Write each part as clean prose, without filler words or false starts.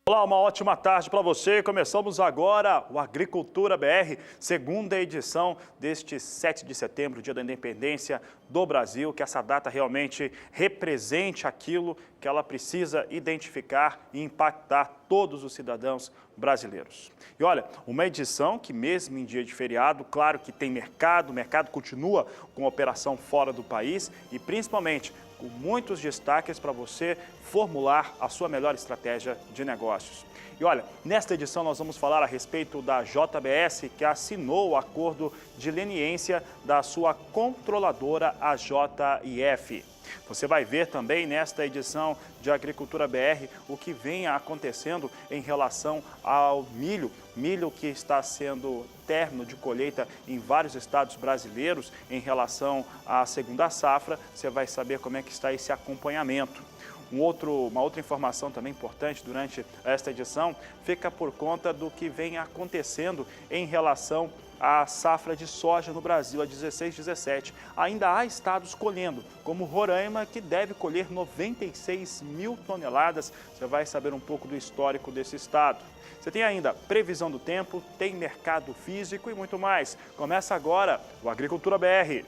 Olá, uma ótima tarde para você. Começamos agora o Agricultura BR, segunda edição deste 7 de setembro, Dia da Independência do Brasil, que essa data realmente represente aquilo que ela precisa identificar e impactar todos os cidadãos brasileiros. E olha, uma edição que mesmo em dia de feriado, claro que tem mercado, o mercado continua com operação fora do país e principalmente com muitos destaques para você formular a sua melhor estratégia de negócios. E olha, nesta edição nós vamos falar a respeito da JBS, que assinou o acordo de leniência da sua controladora, a JIF. Você vai ver também nesta edição de Agricultura BR o que vem acontecendo em relação ao milho. Milho que está sendo término de colheita em vários estados brasileiros em relação à segunda safra. Você vai saber como é que está esse acompanhamento. Uma outra informação também importante durante esta edição fica por conta do que vem acontecendo em relação à safra de soja no Brasil, a 16-17. Ainda há estados colhendo, como Roraima, que deve colher 96 mil toneladas. Você vai saber um pouco do histórico desse estado. Você tem ainda previsão do tempo, tem mercado físico e muito mais. Começa agora o Agricultura BR.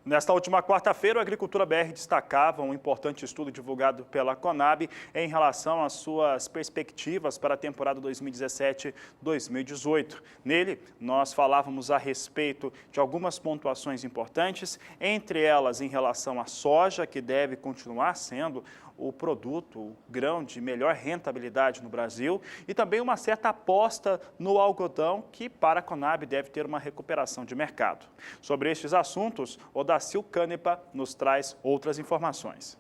Nesta última quarta-feira, o Agricultura BR destacava um importante estudo divulgado pela Conab em relação às suas perspectivas para a temporada 2017-2018. Nele, nós falávamos a respeito de algumas pontuações importantes, entre elas em relação à soja, que deve continuar sendo o produto, o grão de melhor rentabilidade no Brasil, e também uma certa aposta no algodão, que para a Conab deve ter uma recuperação de mercado. Sobre estes assuntos, Odacil Canepa nos traz outras informações.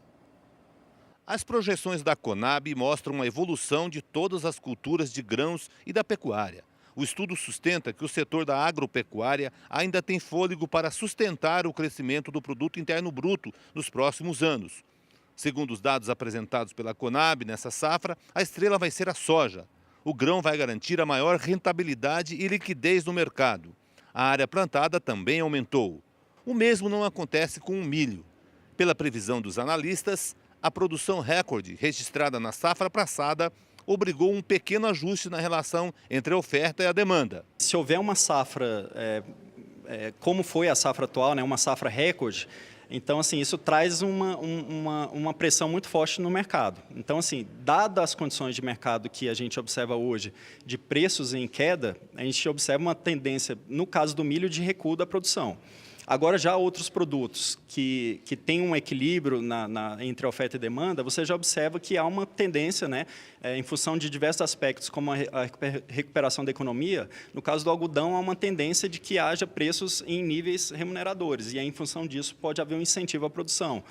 As projeções da Conab mostram uma evolução de todas as culturas de grãos e da pecuária. O estudo sustenta que o setor da agropecuária ainda tem fôlego para sustentar o crescimento do produto interno bruto nos próximos anos. Segundo os dados apresentados pela Conab nessa safra, a estrela vai ser a soja. O grão vai garantir a maior rentabilidade e liquidez no mercado. A área plantada também aumentou. O mesmo não acontece com o milho. Pela previsão dos analistas, a produção recorde registrada na safra passada obrigou um pequeno ajuste na relação entre a oferta e a demanda. Se houver uma safra, como foi a safra atual, né, uma safra recorde, então, assim, isso traz uma pressão muito forte no mercado. Então, assim, dadas as condições de mercado que a gente observa hoje, de preços em queda, a gente observa uma tendência, no caso do milho, de recuo da produção. Agora, já outros produtos que têm um equilíbrio entre a oferta e demanda, você já observa que há uma tendência, né, em função de diversos aspectos, como a recuperação da economia. No caso do algodão, há uma tendência de que haja preços em níveis remuneradores, e aí, em função disso, pode haver um incentivo à produção.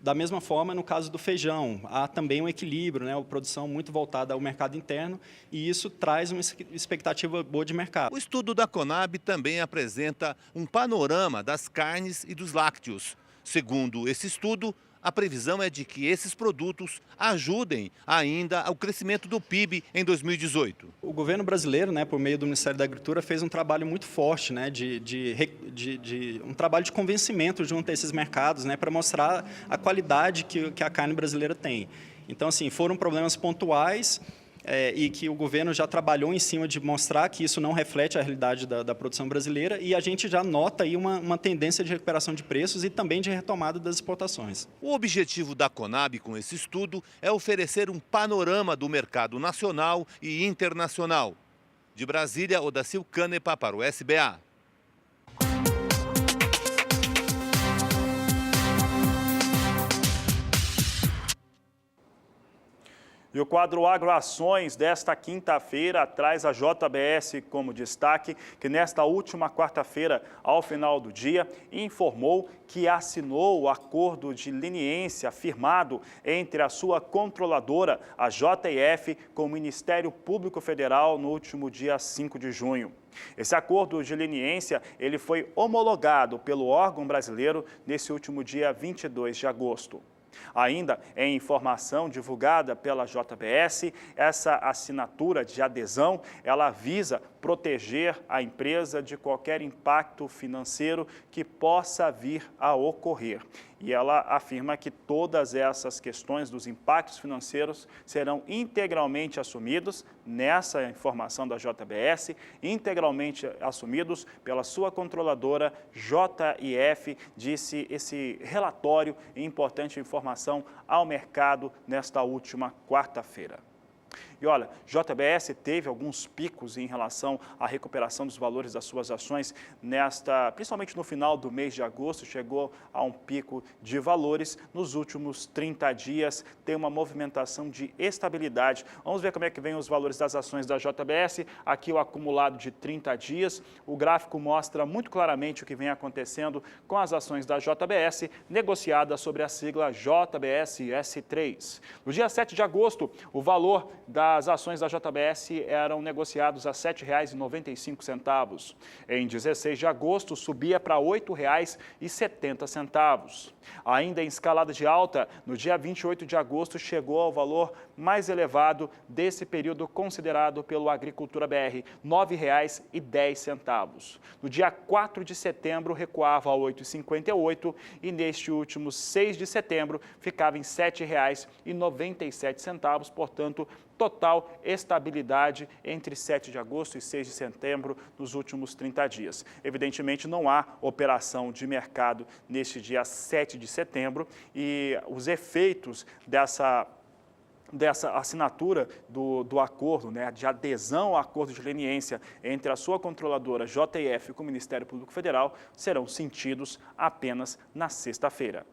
Da mesma forma, no caso do feijão, há também um equilíbrio, né, a produção muito voltada ao mercado interno, e isso traz uma expectativa boa de mercado. O estudo da Conab também apresenta um panorama das carnes e dos lácteos. Segundo esse estudo, a previsão é de que esses produtos ajudem ainda ao crescimento do PIB em 2018. O governo brasileiro, né, por meio do Ministério da Agricultura, fez um trabalho muito forte, né, um trabalho de convencimento junto a esses mercados, né, para mostrar a qualidade que a carne brasileira tem. Então, assim, foram problemas pontuais, e que o governo já trabalhou em cima de mostrar que isso não reflete a realidade da produção brasileira, e a gente já nota aí uma tendência de recuperação de preços e também de retomada das exportações. O objetivo da Conab com esse estudo é oferecer um panorama do mercado nacional e internacional. De Brasília, Odacil Canepa para o SBA. E o quadro Agroações desta quinta-feira traz a JBS como destaque, que nesta última quarta-feira, ao final do dia, informou que assinou o acordo de leniência firmado entre a sua controladora, a JIF, com o Ministério Público Federal no último dia 5 de junho. Esse acordo de leniência ele foi homologado pelo órgão brasileiro nesse último dia 22 de agosto. Ainda em informação divulgada pela JBS, essa assinatura de adesão, ela visa proteger a empresa de qualquer impacto financeiro que possa vir a ocorrer. E ela afirma que todas essas questões dos impactos financeiros serão integralmente assumidos nessa informação da JBS, integralmente assumidos pela sua controladora JIF, disse esse relatório e importante informação ao mercado nesta última quarta-feira. E olha, JBS teve alguns picos em relação à recuperação dos valores das suas ações principalmente no final do mês de agosto, chegou a um pico de valores. Nos últimos 30 dias tem uma movimentação de estabilidade. Vamos ver como é que vem os valores das ações da JBS. Aqui o acumulado de 30 dias. O gráfico mostra muito claramente o que vem acontecendo com as ações da JBS, negociadas sobre a sigla JBSS3. No dia 7 de agosto, o valor das ações da JBS eram negociados a R$ 7,95. Em 16 de agosto, subia para R$ 8,70. Ainda em escalada de alta, no dia 28 de agosto, chegou ao valor mais elevado desse período considerado pelo Agricultura BR, R$ 9,10. No dia 4 de setembro, recuava a R$ 8,58 e neste último 6 de setembro, ficava em R$ 7,97, portanto, total estabilidade entre 7 de agosto e 6 de setembro nos últimos 30 dias. Evidentemente, não há operação de mercado neste dia 7 de setembro e os efeitos dessa assinatura do acordo, de adesão ao acordo de leniência entre a sua controladora JIF com o Ministério Público Federal, serão sentidos apenas na sexta-feira.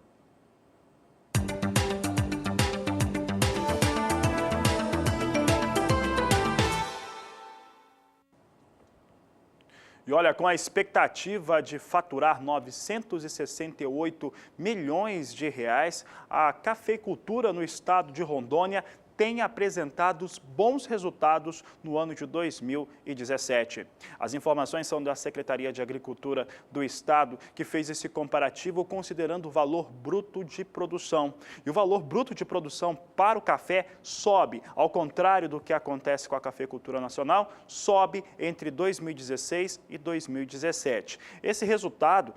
E olha, com a expectativa de faturar 968 milhões de reais, a cafeicultura no estado de Rondônia tem apresentado bons resultados no ano de 2017. As informações são da Secretaria de Agricultura do Estado, que fez esse comparativo considerando o valor bruto de produção. E o valor bruto de produção para o café sobe, ao contrário do que acontece com a cafeicultura nacional, sobe entre 2016 e 2017. Esse resultado,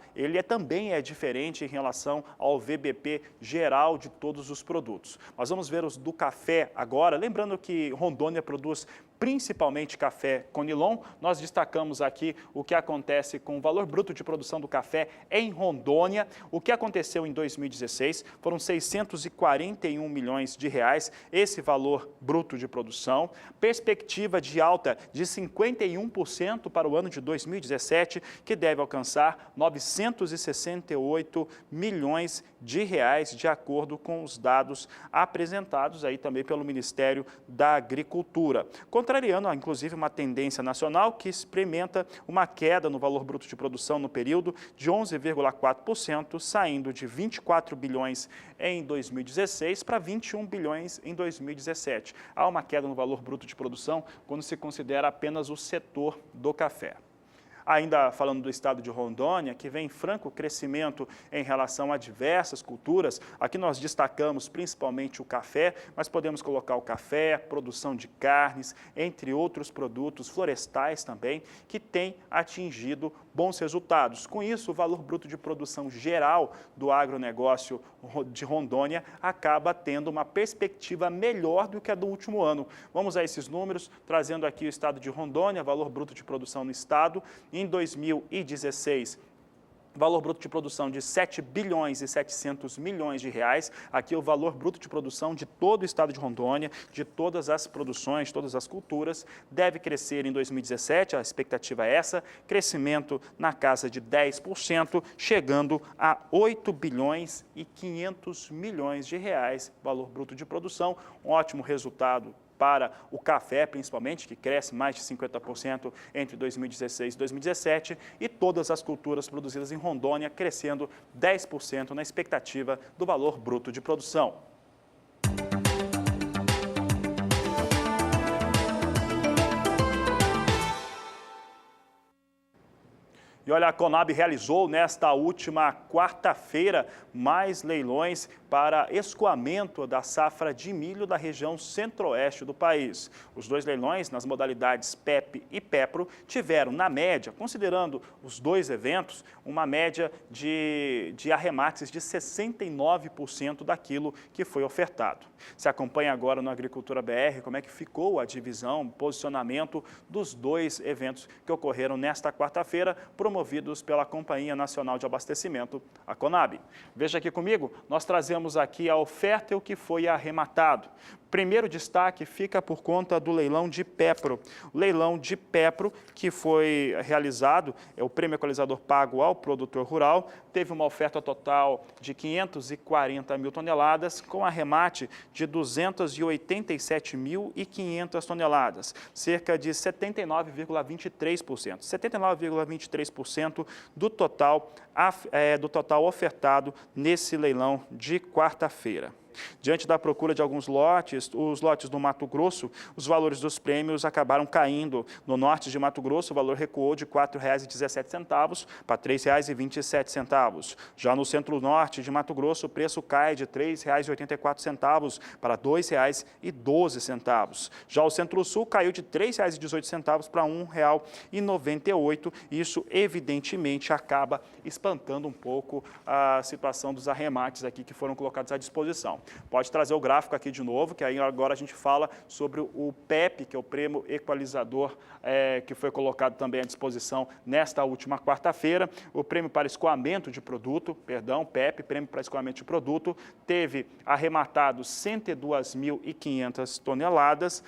também é diferente em relação ao VBP geral de todos os produtos. Mas vamos ver os do café agora, lembrando que Rondônia produz principalmente café Conilon. Nós destacamos aqui o que acontece com o valor bruto de produção do café em Rondônia. O que aconteceu em 2016 foram 641 milhões de reais, esse valor bruto de produção. Perspectiva de alta de 51% para o ano de 2017, que deve alcançar 968 milhões de reais, de acordo com os dados apresentados aí também pelo Ministério da Agricultura. Contrariando, inclusive, uma tendência nacional que experimenta uma queda no valor bruto de produção no período de 11,4%, saindo de 24 bilhões em 2016 para 21 bilhões em 2017. Há uma queda no valor bruto de produção quando se considera apenas o setor do café. Ainda falando do estado de Rondônia, que vem em franco crescimento em relação a diversas culturas, aqui nós destacamos principalmente o café, mas podemos colocar o café, produção de carnes, entre outros produtos florestais também, que tem atingido bons resultados. Com isso, o valor bruto de produção geral do agronegócio de Rondônia acaba tendo uma perspectiva melhor do que a do último ano. Vamos a esses números, trazendo aqui o estado de Rondônia, valor bruto de produção no estado. Em 2016, valor bruto de produção de 7 bilhões e 700 milhões de reais. Aqui o valor bruto de produção de todo o estado de Rondônia, de todas as produções, todas as culturas, deve crescer em 2017, a expectativa é essa, crescimento na casa de 10%, chegando a 8 bilhões e 500 milhões de reais, valor bruto de produção, um ótimo resultado para o café, principalmente, que cresce mais de 50% entre 2016 e 2017, e todas as culturas produzidas em Rondônia crescendo 10% na expectativa do valor bruto de produção. E E olha, a Conab realizou nesta última quarta-feira mais leilões para escoamento da safra de milho da região centro-oeste do país. Os dois leilões, nas modalidades PEP e PEPRO, tiveram, na média, considerando os dois eventos, uma média de arremates de 69% daquilo que foi ofertado. Se acompanha agora no Agricultura BR como é que ficou a divisão, posicionamento dos dois eventos que ocorreram nesta quarta-feira, promovidos pela Companhia Nacional de Abastecimento, a Conab. Veja aqui comigo, nós trazemos aqui a oferta e o que foi arrematado. Primeiro destaque fica por conta do leilão de PEPRO. O leilão de PEPRO, que foi realizado, é o prêmio equalizador pago ao produtor rural, teve uma oferta total de 540 mil toneladas, com arremate de 287.500 toneladas, cerca de 79,23%. 79,23% do total ofertado nesse leilão de quarta-feira. Diante da procura de alguns lotes, os lotes do Mato Grosso, os valores dos prêmios acabaram caindo. No norte de Mato Grosso, o valor recuou de R$ 4,17 para R$ 3,27. Já no centro-norte de Mato Grosso, o preço cai de R$ 3,84 para R$ 2,12. Já o centro-sul caiu de R$ 3,18 para R$ 1,98. Isso, evidentemente, acaba espantando um pouco a situação dos arremates aqui que foram colocados à disposição. Pode trazer o gráfico aqui de novo, que aí agora a gente fala sobre o PEP, que é o prêmio equalizador, que foi colocado também à disposição nesta última quarta-feira. O prêmio para escoamento de produto, PEP, prêmio para escoamento de produto, teve arrematado 102.500 toneladas,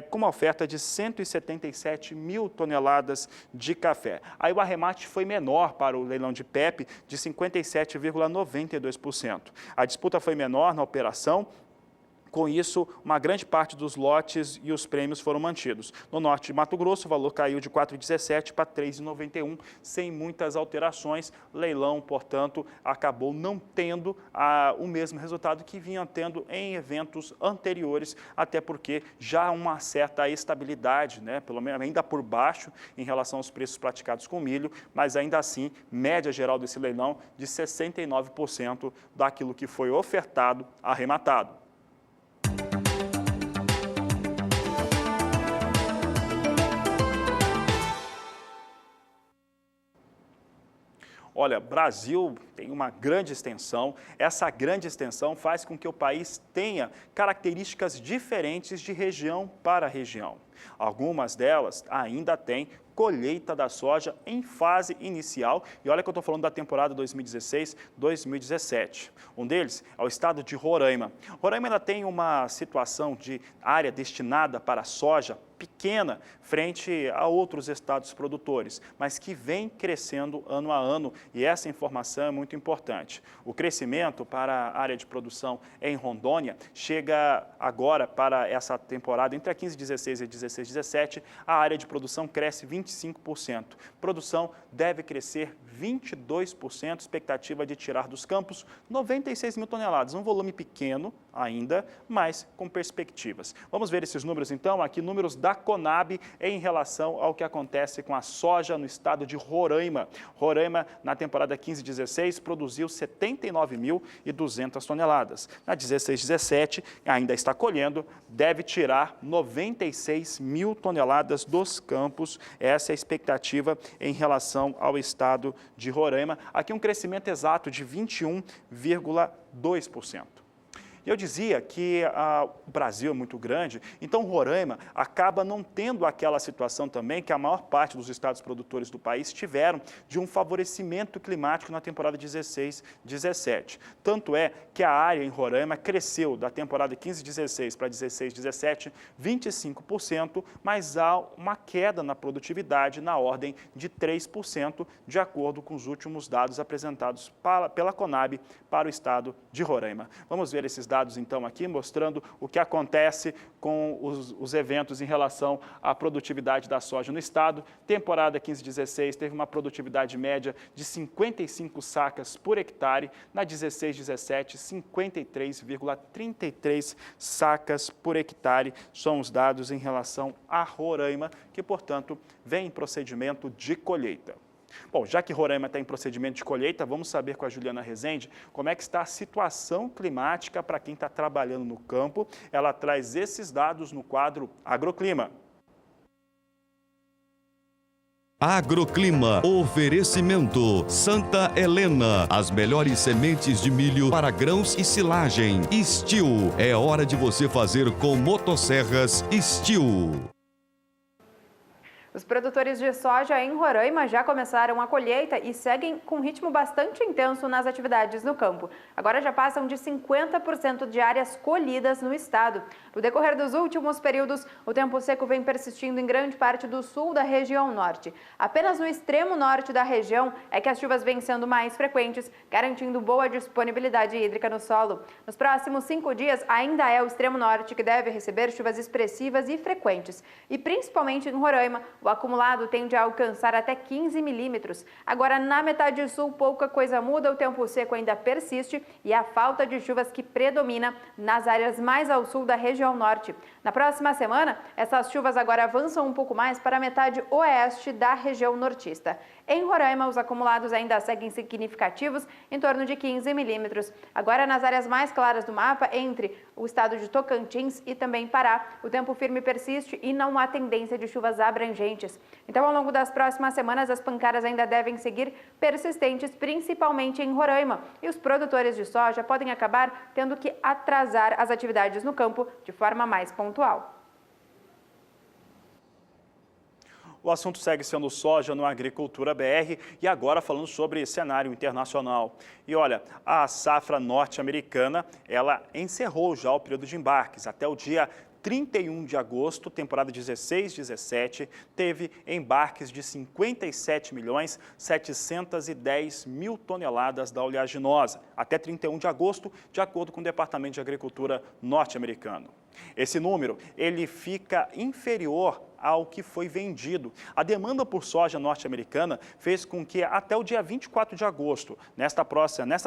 com uma oferta de 177 mil toneladas de café. Aí o arremate foi menor para o leilão de PEP, de 57,92%. A disputa foi menor na operação. Com isso, uma grande parte dos lotes e os prêmios foram mantidos. No norte de Mato Grosso, o valor caiu de R$ 4,17 para R$ 3,91, sem muitas alterações. Leilão, portanto, acabou não tendo o mesmo resultado que vinha tendo em eventos anteriores, até porque já há uma certa estabilidade, né? Pelo menos ainda por baixo em relação aos preços praticados com milho, mas ainda assim, média geral desse leilão de 69% daquilo que foi ofertado, arrematado. Olha, Brasil tem uma grande extensão. Essa grande extensão faz com que o país tenha características diferentes de região para região. Algumas delas ainda têm colheita da soja em fase inicial. E olha que eu estou falando da temporada 2016-2017. Um deles é o estado de Roraima. Roraima ainda tem uma situação de área destinada para soja pequena frente a outros estados produtores, mas que vem crescendo ano a ano, e essa informação é muito importante. O crescimento para a área de produção em Rondônia chega agora para essa temporada, entre a 15-16 e 16-17, a área de produção cresce 25%. Produção deve crescer 22%, expectativa de tirar dos campos 96 mil toneladas, um volume pequeno ainda, mas com perspectivas. Vamos ver esses números então, aqui números da Conab em relação ao que acontece com a soja no estado de Roraima. Roraima, na temporada 15-16, produziu 79.200 toneladas. Na 16-17, ainda está colhendo, deve tirar 96 mil toneladas dos campos. Essa é a expectativa em relação ao estado de Roraima. Aqui um crescimento exato de 21,2%. Eu dizia que o Brasil é muito grande, então Roraima acaba não tendo aquela situação também que a maior parte dos estados produtores do país tiveram de um favorecimento climático na temporada 16-17. Tanto é que a área em Roraima cresceu da temporada 15-16 para 16-17, 25%, mas há uma queda na produtividade na ordem de 3%, de acordo com os últimos dados apresentados pela Conab para o estado de Roraima. Vamos ver esses dados então aqui, mostrando o que acontece com os eventos em relação à produtividade da soja no estado. Temporada 15-16 teve uma produtividade média de 55 sacas por hectare, na 16-17, 53,33 sacas por hectare. São os dados em relação a Roraima, que, portanto, vem em procedimento de colheita. Bom, já que Roraima está em procedimento de colheita, vamos saber com a Juliana Rezende como é que está a situação climática para quem está trabalhando no campo. Ela traz esses dados no quadro Agroclima. Agroclima, oferecimento Santa Helena, as melhores sementes de milho para grãos e silagem. Steel, é hora de você fazer com motosserras Steel. Os produtores de soja em Roraima já começaram a colheita e seguem com um ritmo bastante intenso nas atividades no campo. Agora já passam de 50% de áreas colhidas no estado. No decorrer dos últimos períodos, o tempo seco vem persistindo em grande parte do sul da região norte. Apenas no extremo norte da região é que as chuvas vêm sendo mais frequentes, garantindo boa disponibilidade hídrica no solo. Nos próximos 5 dias, ainda é o extremo norte que deve receber chuvas expressivas e frequentes. E principalmente em Roraima, o acumulado tende a alcançar até 15 milímetros. Agora, na metade sul, pouca coisa muda, o tempo seco ainda persiste e a falta de chuvas que predomina nas áreas mais ao sul da região norte. Na próxima semana, essas chuvas agora avançam um pouco mais para a metade oeste da região nortista. Em Roraima, os acumulados ainda seguem significativos, em torno de 15 milímetros. Agora, nas áreas mais claras do mapa, entre o estado de Tocantins e também Pará, o tempo firme persiste e não há tendência de chuvas abrangentes. Então, ao longo das próximas semanas, as pancadas ainda devem seguir persistentes, principalmente em Roraima. E os produtores de soja podem acabar tendo que atrasar as atividades no campo de forma mais pontual. O assunto segue sendo soja no Agricultura BR e agora falando sobre cenário internacional. E olha, a safra norte-americana, ela encerrou já o período de embarques. Até o dia 31 de agosto, temporada 16-17, teve embarques de 57.710.000 toneladas da oleaginosa, até 31 de agosto, de acordo com o Departamento de Agricultura norte-americano. Esse número, ele fica inferior ao que foi vendido. A demanda por soja norte-americana fez com que até o dia 24 de agosto, nesta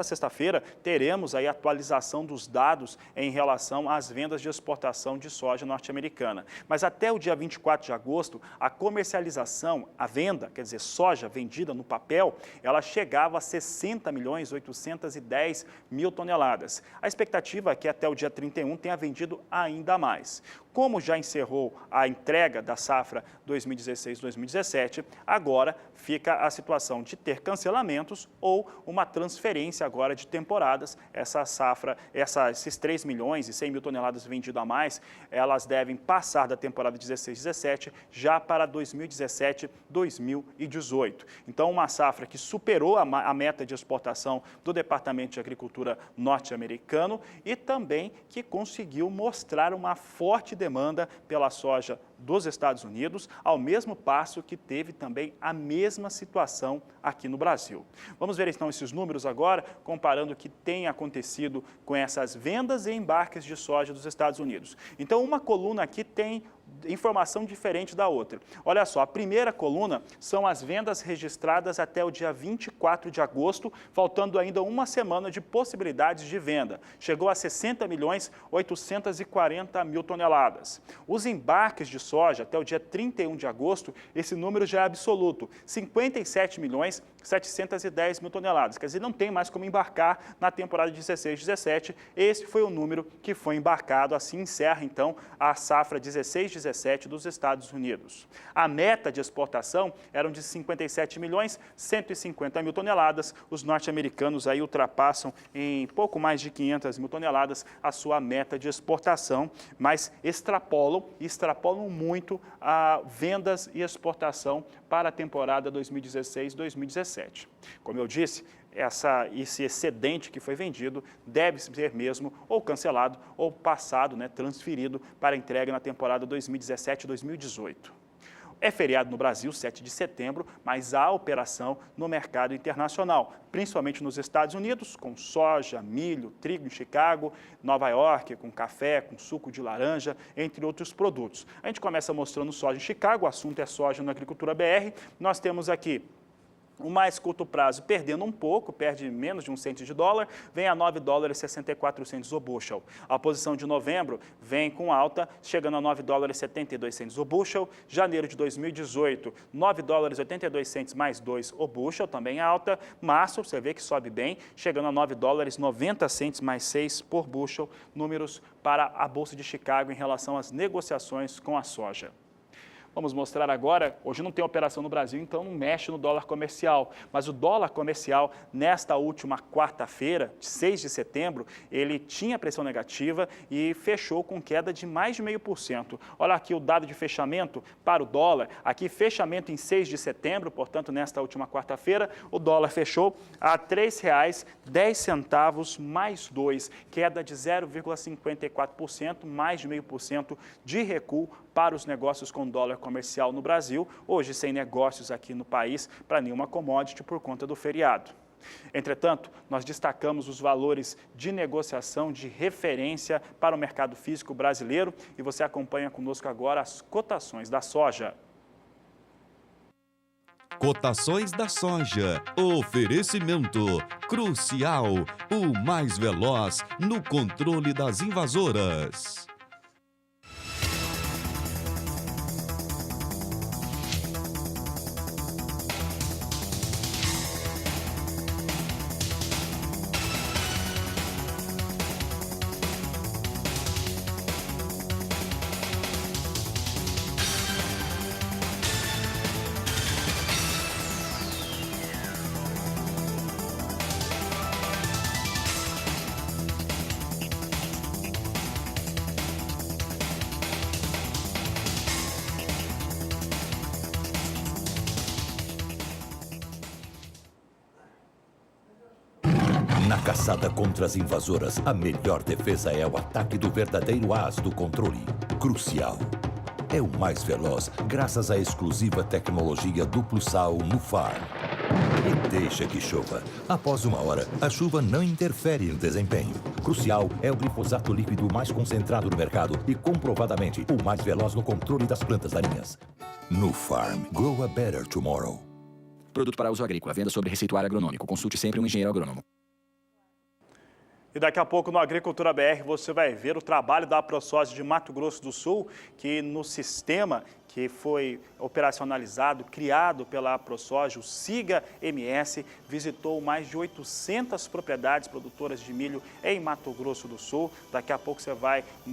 sexta-feira, teremos aí a atualização dos dados em relação às vendas de exportação de soja norte-americana. Mas até o dia 24 de agosto, a comercialização, a venda, quer dizer, soja vendida no papel, ela chegava a 60.810.000 toneladas. A expectativa é que até o dia 31 tenha vendido ainda mais. Como já encerrou a entrega da safra 2016-2017, agora fica a situação de ter cancelamentos ou uma transferência agora de temporadas. Essa safra, esses 3.100.000 toneladas vendidas a mais, elas devem passar da temporada 16-17 já para 2017-2018. Então, uma safra que superou a meta de exportação do Departamento de Agricultura norte-americano e também que conseguiu mostrar uma forte demanda pela soja dos Estados Unidos, ao mesmo passo que teve também a mesma situação aqui no Brasil. Vamos ver então esses números agora, comparando o que tem acontecido com essas vendas e embarques de soja dos Estados Unidos. Então, uma coluna aqui tem informação diferente da outra. Olha só, a primeira coluna são as vendas registradas até o dia 24 de agosto, faltando ainda uma semana de possibilidades de venda. Chegou a 60.840.000 toneladas. Os embarques de soja até o dia 31 de agosto, esse número já é absoluto, 57.710.000 toneladas. Quer dizer, não tem mais como embarcar na temporada 16-17. Esse foi o número que foi embarcado. Assim encerra, então, a safra 16-17 dos Estados Unidos. A meta de exportação eram de 57.150.000 toneladas. Os norte-americanos aí ultrapassam em pouco mais de 500.000 toneladas a sua meta de exportação, mas extrapolam muito a vendas e exportação para a temporada 2016-2017. Como eu disse, esse excedente que foi vendido deve ser mesmo ou cancelado ou passado, transferido para entrega na temporada 2017-2018. É feriado no Brasil, 7 de setembro, mas há operação no mercado internacional, principalmente nos Estados Unidos, com soja, milho, trigo em Chicago, Nova York, com café, com suco de laranja, entre outros produtos. A gente começa mostrando soja em Chicago, o assunto é soja na Agricultura BR. Nós temos aqui O mais curto prazo perdendo um pouco, perde menos de 1 cento de dólar, vem a 9 dólares e 64 centos o bushel. A posição de novembro vem com alta, chegando a 9 dólares e 72 centos o bushel. Janeiro de 2018, 9 dólares e 82 centos mais 2 o bushel, também alta. Março, você vê que sobe bem, chegando a 9 dólares e 90 centos mais 6 por bushel. Números para a Bolsa de Chicago em relação às negociações com a soja. Vamos mostrar agora, hoje não tem operação no Brasil, então não mexe no dólar comercial. Mas o dólar comercial, nesta última quarta-feira, 6 de setembro, ele tinha pressão negativa e fechou com queda de mais de 0,5%. Olha aqui o dado de fechamento para o dólar. Aqui, fechamento em 6 de setembro, portanto, nesta última quarta-feira, o dólar fechou a R$ 3,10 mais 2, queda de 0,54%, mais de 0,5% de recuo para os negócios com dólar comercial no Brasil, hoje sem negócios aqui no país para nenhuma commodity por conta do feriado. Entretanto, nós destacamos os valores de negociação de referência para o mercado físico brasileiro e você acompanha conosco agora as cotações da soja. Cotações da soja. Oferecimento Crucial, o mais veloz no controle das invasoras. Na caçada contra as invasoras, a melhor defesa é o ataque do verdadeiro as do controle. Crucial. É o mais veloz, graças à exclusiva tecnologia duplo sal no Farm. E deixa que chova. Após 1 hora, a chuva não interfere no desempenho. Crucial é o glifosato líquido mais concentrado no mercado e comprovadamente o mais veloz no controle das plantas daninhas. No Farm, grow a better tomorrow. Produto para uso agrícola, venda sobre receituário agronômico. Consulte sempre um engenheiro agrônomo. E daqui a pouco no Agricultura BR você vai ver o trabalho da AproSoja de Mato Grosso do Sul, que no sistema que foi operacionalizado, criado pela AproSoja, o SIGA-MS, visitou mais de 800 propriedades produtoras de milho em Mato Grosso do Sul. Daqui a pouco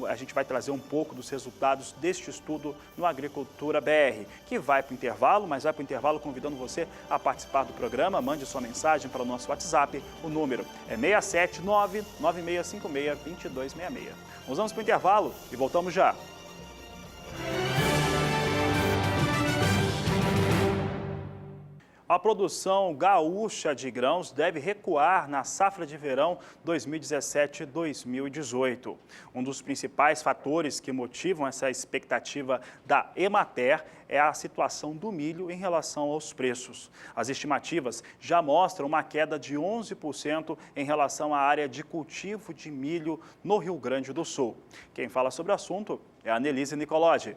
a gente vai trazer um pouco dos resultados deste estudo no Agricultura BR, que vai para o intervalo, mas vai para o intervalo convidando você a participar do programa. Mande sua mensagem para o nosso WhatsApp, o número é 679-9656-2266. Nós vamos para o intervalo e voltamos já. A produção gaúcha de grãos deve recuar na safra de verão 2017-2018. Um dos principais fatores que motivam essa expectativa da Emater é a situação do milho em relação aos preços. As estimativas já mostram uma queda de 11% em relação à área de cultivo de milho no Rio Grande do Sul. Quem fala sobre o assunto é a Anelise Nicolodi.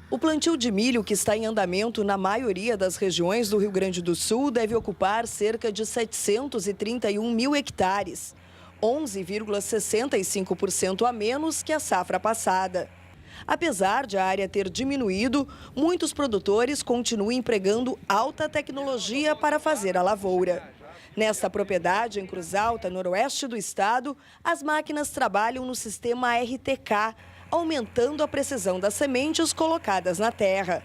O plantio de milho, que está em andamento na maioria das regiões do Rio Grande do Sul, deve ocupar cerca de 731 mil hectares, 11,65% a menos que a safra passada. Apesar de a área ter diminuído, muitos produtores continuam empregando alta tecnologia para fazer a lavoura. Nesta propriedade, em Cruz Alta, noroeste do estado, as máquinas trabalham no sistema RTK, aumentando a precisão das sementes colocadas na terra.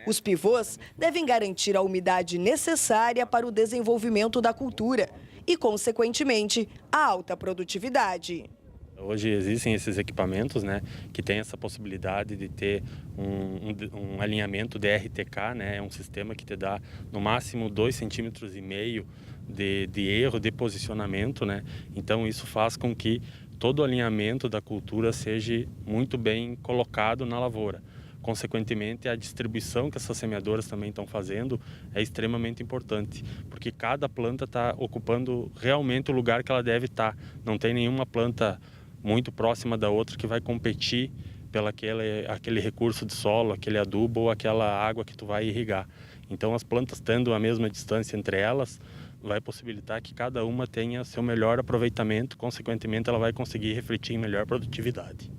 Os pivôs devem garantir a umidade necessária para o desenvolvimento da cultura e, consequentemente, a alta produtividade. Hoje existem esses equipamentos, que têm essa possibilidade de ter um alinhamento de RTK, é um sistema que te dá no máximo 2,5 centímetros de erro de posicionamento, Então isso faz com que todo o alinhamento da cultura seja muito bem colocado na lavoura. Consequentemente, a distribuição que essas semeadoras também estão fazendo é extremamente importante, porque cada planta está ocupando realmente o lugar que ela deve estar. Não tem nenhuma planta muito próxima da outra que vai competir pelo aquele recurso de solo, aquele adubo ou aquela água que tu vai irrigar. Então, as plantas tendo a mesma distância entre elas, vai possibilitar que cada uma tenha seu melhor aproveitamento, consequentemente ela vai conseguir refletir em melhor produtividade.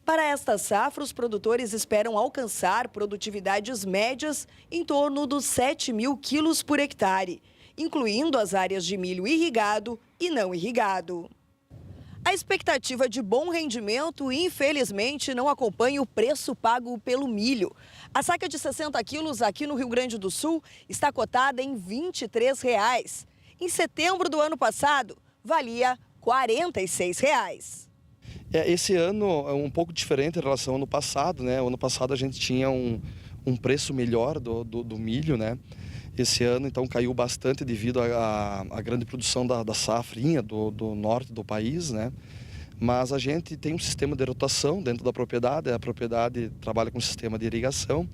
Para esta safra, os produtores esperam alcançar produtividades médias em torno dos 7.000 quilos por hectare, incluindo as áreas de milho irrigado e não irrigado. A expectativa de bom rendimento, infelizmente, não acompanha o preço pago pelo milho. A saca de 60 quilos aqui no Rio Grande do Sul está cotada em R$ 23,00. Em setembro do ano passado, valia R$ 46,00. Esse ano é um pouco diferente em relação ao ano passado, né? O ano passado a gente tinha um preço melhor do milho, né? Esse ano, então, caiu bastante devido à grande produção da safrinha do norte do país, né? Mas a gente tem um sistema de rotação dentro da propriedade, a propriedade trabalha com um sistema de irrigação,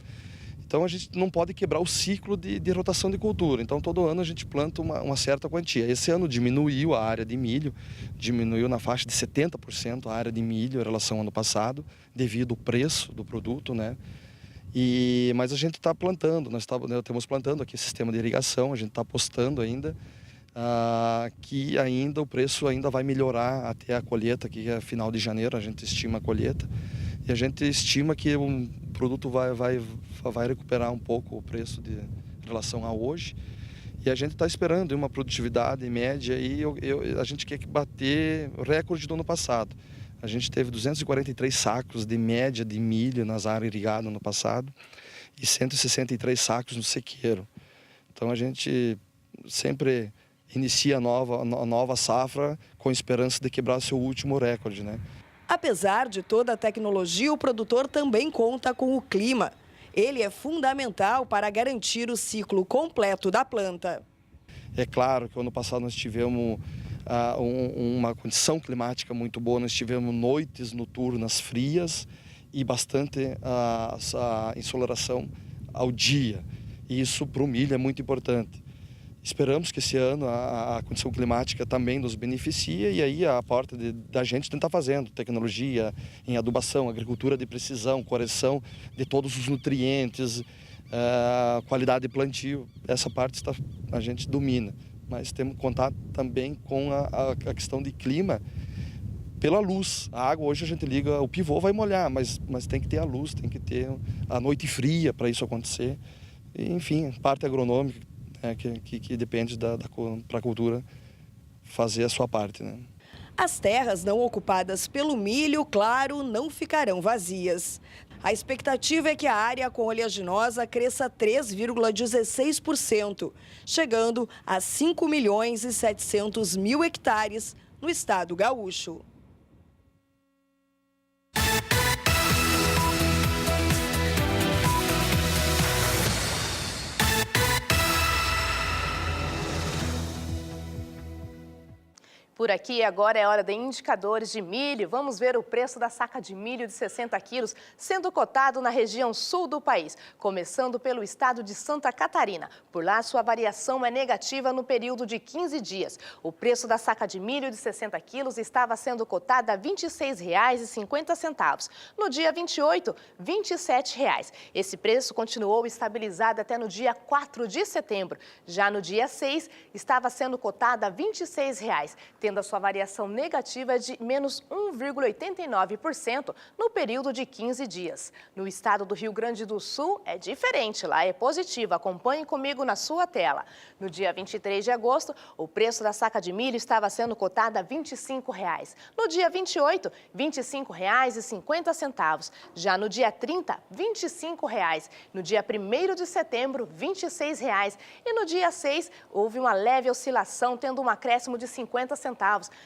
então a gente não pode quebrar o ciclo de rotação de cultura. Então, todo ano a gente planta uma certa quantia. Esse ano diminuiu a área de milho, diminuiu na faixa de 70% a área de milho em relação ao ano passado, devido ao preço do produto, né? Mas a gente está plantando, nós estamos plantando aqui sistema de irrigação, a gente está apostando ainda que ainda o preço ainda vai melhorar até a colheita, que é final de janeiro, a gente estima a colheita, e a gente estima que o produto vai recuperar um pouco o preço em relação a hoje, e a gente está esperando uma produtividade média, e a gente quer bater o recorde do ano passado. A gente teve 243 sacos de média de milho nas áreas irrigadas no ano passado e 163 sacos no sequeiro. Então a gente sempre inicia a nova safra com esperança de quebrar seu último recorde, né? Apesar de toda a tecnologia, o produtor também conta com o clima. Ele é fundamental para garantir o ciclo completo da planta. É claro que ano passado nós tivemos uma condição climática muito boa, nós tivemos noites noturnas frias e bastante insolação ao dia. E isso para o milho é muito importante. Esperamos que esse ano a condição climática também nos beneficie, e aí a parte da gente tentar fazendo tecnologia em adubação, agricultura de precisão, correção de todos os nutrientes, qualidade de plantio. Essa parte a gente domina. Mas temos que contar também com a questão de clima pela luz. A água hoje a gente liga, o pivô vai molhar, mas tem que ter a luz, tem que ter a noite fria para isso acontecer. E, enfim, parte agronômica, né, que depende para a cultura fazer a sua parte, né? As terras não ocupadas pelo milho, claro, não ficarão vazias. A expectativa é que a área com oleaginosa cresça 3,16%, chegando a 5.700.000 hectares no estado gaúcho. Por aqui, agora é hora de indicadores de milho. Vamos ver o preço da saca de milho de 60 quilos sendo cotado na região sul do país, começando pelo estado de Santa Catarina. Por lá, sua variação é negativa no período de 15 dias. O preço da saca de milho de 60 quilos estava sendo cotada a R$ 26,50. No dia 28, R$ 27,00. Esse preço continuou estabilizado até no dia 4 de setembro. Já no dia 6, estava sendo cotada a R$ 26,00, tendo a sua variação negativa de menos 1,89% no período de 15 dias. No estado do Rio Grande do Sul é diferente, lá é positivo. Acompanhe comigo na sua tela. No dia 23 de agosto, o preço da saca de milho estava sendo cotada a R$ 25,00. No dia 28, R$ 25,50. Já no dia 30, R$ 25,00. No dia 1º de setembro, R$ 26,00. E no dia 6, houve uma leve oscilação, tendo um acréscimo de 50 centavos,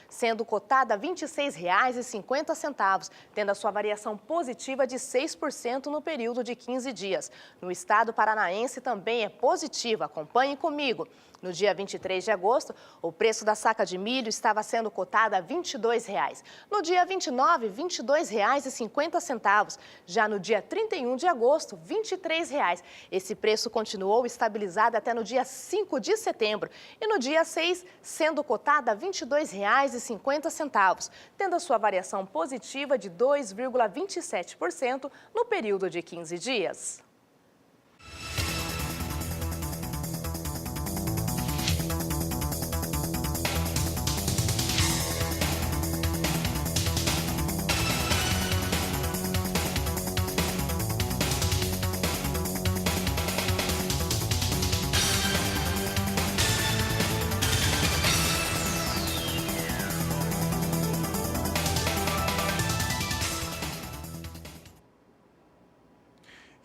sendo cotada a R$ 26,50, tendo a sua variação positiva de 6% no período de 15 dias. No estado paranaense também é positiva. Acompanhe comigo. No dia 23 de agosto, o preço da saca de milho estava sendo cotada a R$ 22,00. No dia 29, R$ 22,50. Já no dia 31 de agosto, R$ 23,00. Esse preço continuou estabilizado até no dia 5 de setembro. E no dia 6, sendo cotada a R$ 22,50, tendo a sua variação positiva de 2,27% no período de 15 dias.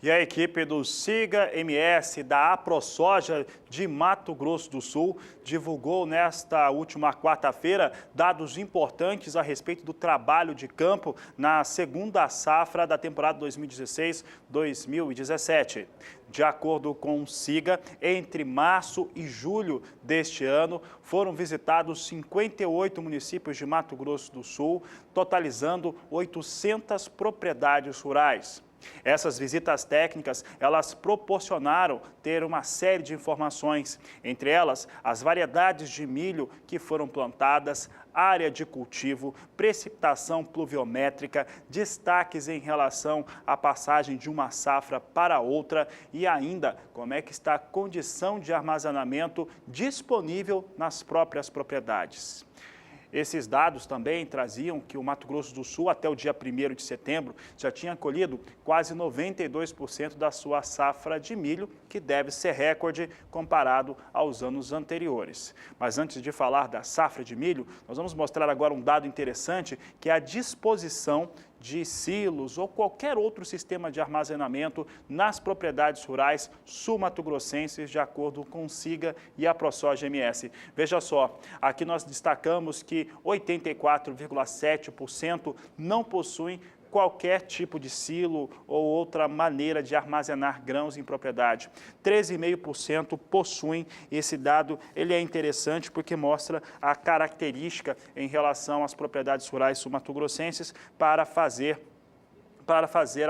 E a equipe do SIGA MS da AproSoja de Mato Grosso do Sul divulgou nesta última quarta-feira dados importantes a respeito do trabalho de campo na segunda safra da temporada 2016-2017. De acordo com o SIGA, entre março e julho deste ano, foram visitados 58 municípios de Mato Grosso do Sul, totalizando 800 propriedades rurais. Essas visitas técnicas, elas proporcionaram ter uma série de informações, entre elas as variedades de milho que foram plantadas, área de cultivo, precipitação pluviométrica, destaques em relação à passagem de uma safra para outra e ainda como é que está a condição de armazenamento disponível nas próprias propriedades. Esses dados também traziam que o Mato Grosso do Sul, até o dia 1º de setembro, já tinha colhido quase 92% da sua safra de milho, que deve ser recorde comparado aos anos anteriores. Mas antes de falar da safra de milho, nós vamos mostrar agora um dado interessante, que é a disposição de silos ou qualquer outro sistema de armazenamento nas propriedades rurais sul-mato-grossenses, de acordo com o SIGA e a AproSoja MS. Veja só, aqui nós destacamos que 84,7% não possuem qualquer tipo de silo ou outra maneira de armazenar grãos em propriedade. 13,5% possuem. Esse dado, ele é interessante porque mostra a característica em relação às propriedades rurais sul-mato-grossenses para fazer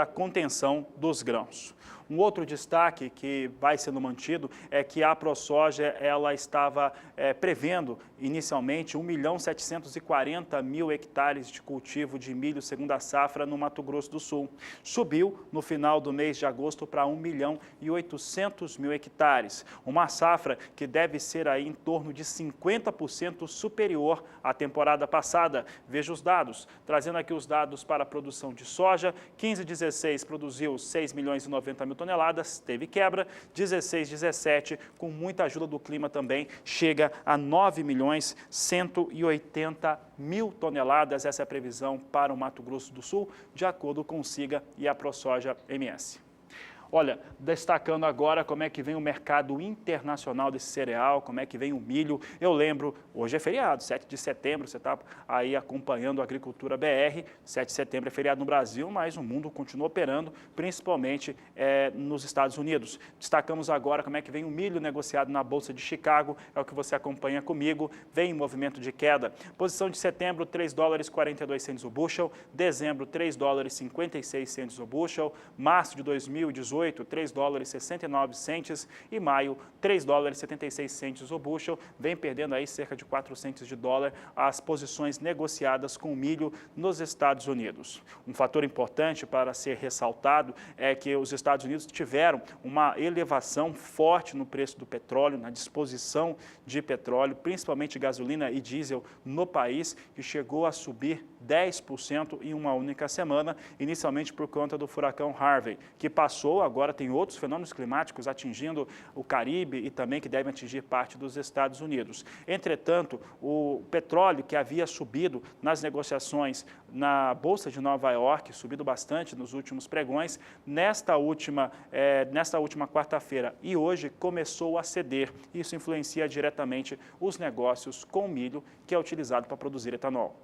a contenção dos grãos. Um outro destaque que vai sendo mantido é que a AproSoja ela estava prevendo inicialmente 1.740.000 hectares de cultivo de milho segunda safra no Mato Grosso do Sul. Subiu no final do mês de agosto para 1.800.000 hectares. Uma safra que deve ser aí em torno de 50% superior à temporada passada. Veja os dados, trazendo aqui os dados para a produção de soja. 15/16 produziu 6.090.000 toneladas, teve quebra. 16/17, com muita ajuda do clima também, chega a 9.180.000 toneladas. Essa é a previsão para o Mato Grosso do Sul, de acordo com o SIGA e a AproSoja MS. Olha, destacando agora como é que vem o mercado internacional desse cereal, como é que vem o milho. Eu lembro, hoje é feriado, 7 de setembro, você está aí acompanhando a Agricultura BR. 7 de setembro é feriado no Brasil, mas o mundo continua operando, principalmente nos Estados Unidos. Destacamos agora como é que vem o milho negociado na Bolsa de Chicago, é o que você acompanha comigo, vem em movimento de queda. Posição de setembro, $3,42 o bushel, dezembro, $3,56 o bushel, março de 2018, $3,69 e maio, $3,76 o bushel, vem perdendo aí cerca de 4 centes de dólar as posições negociadas com milho nos Estados Unidos. Um fator importante para ser ressaltado é que os Estados Unidos tiveram uma elevação forte no preço do petróleo, na disposição de petróleo, principalmente gasolina e diesel no país, que chegou a subir 10% em uma única semana, inicialmente por conta do furacão Harvey, que passou. Agora tem outros fenômenos climáticos atingindo o Caribe e também que devem atingir parte dos Estados Unidos. Entretanto, o petróleo que havia subido nas negociações na Bolsa de Nova York, subido bastante nos últimos pregões, nesta última quarta-feira e hoje começou a ceder. Isso influencia diretamente os negócios com milho, que é utilizado para produzir etanol.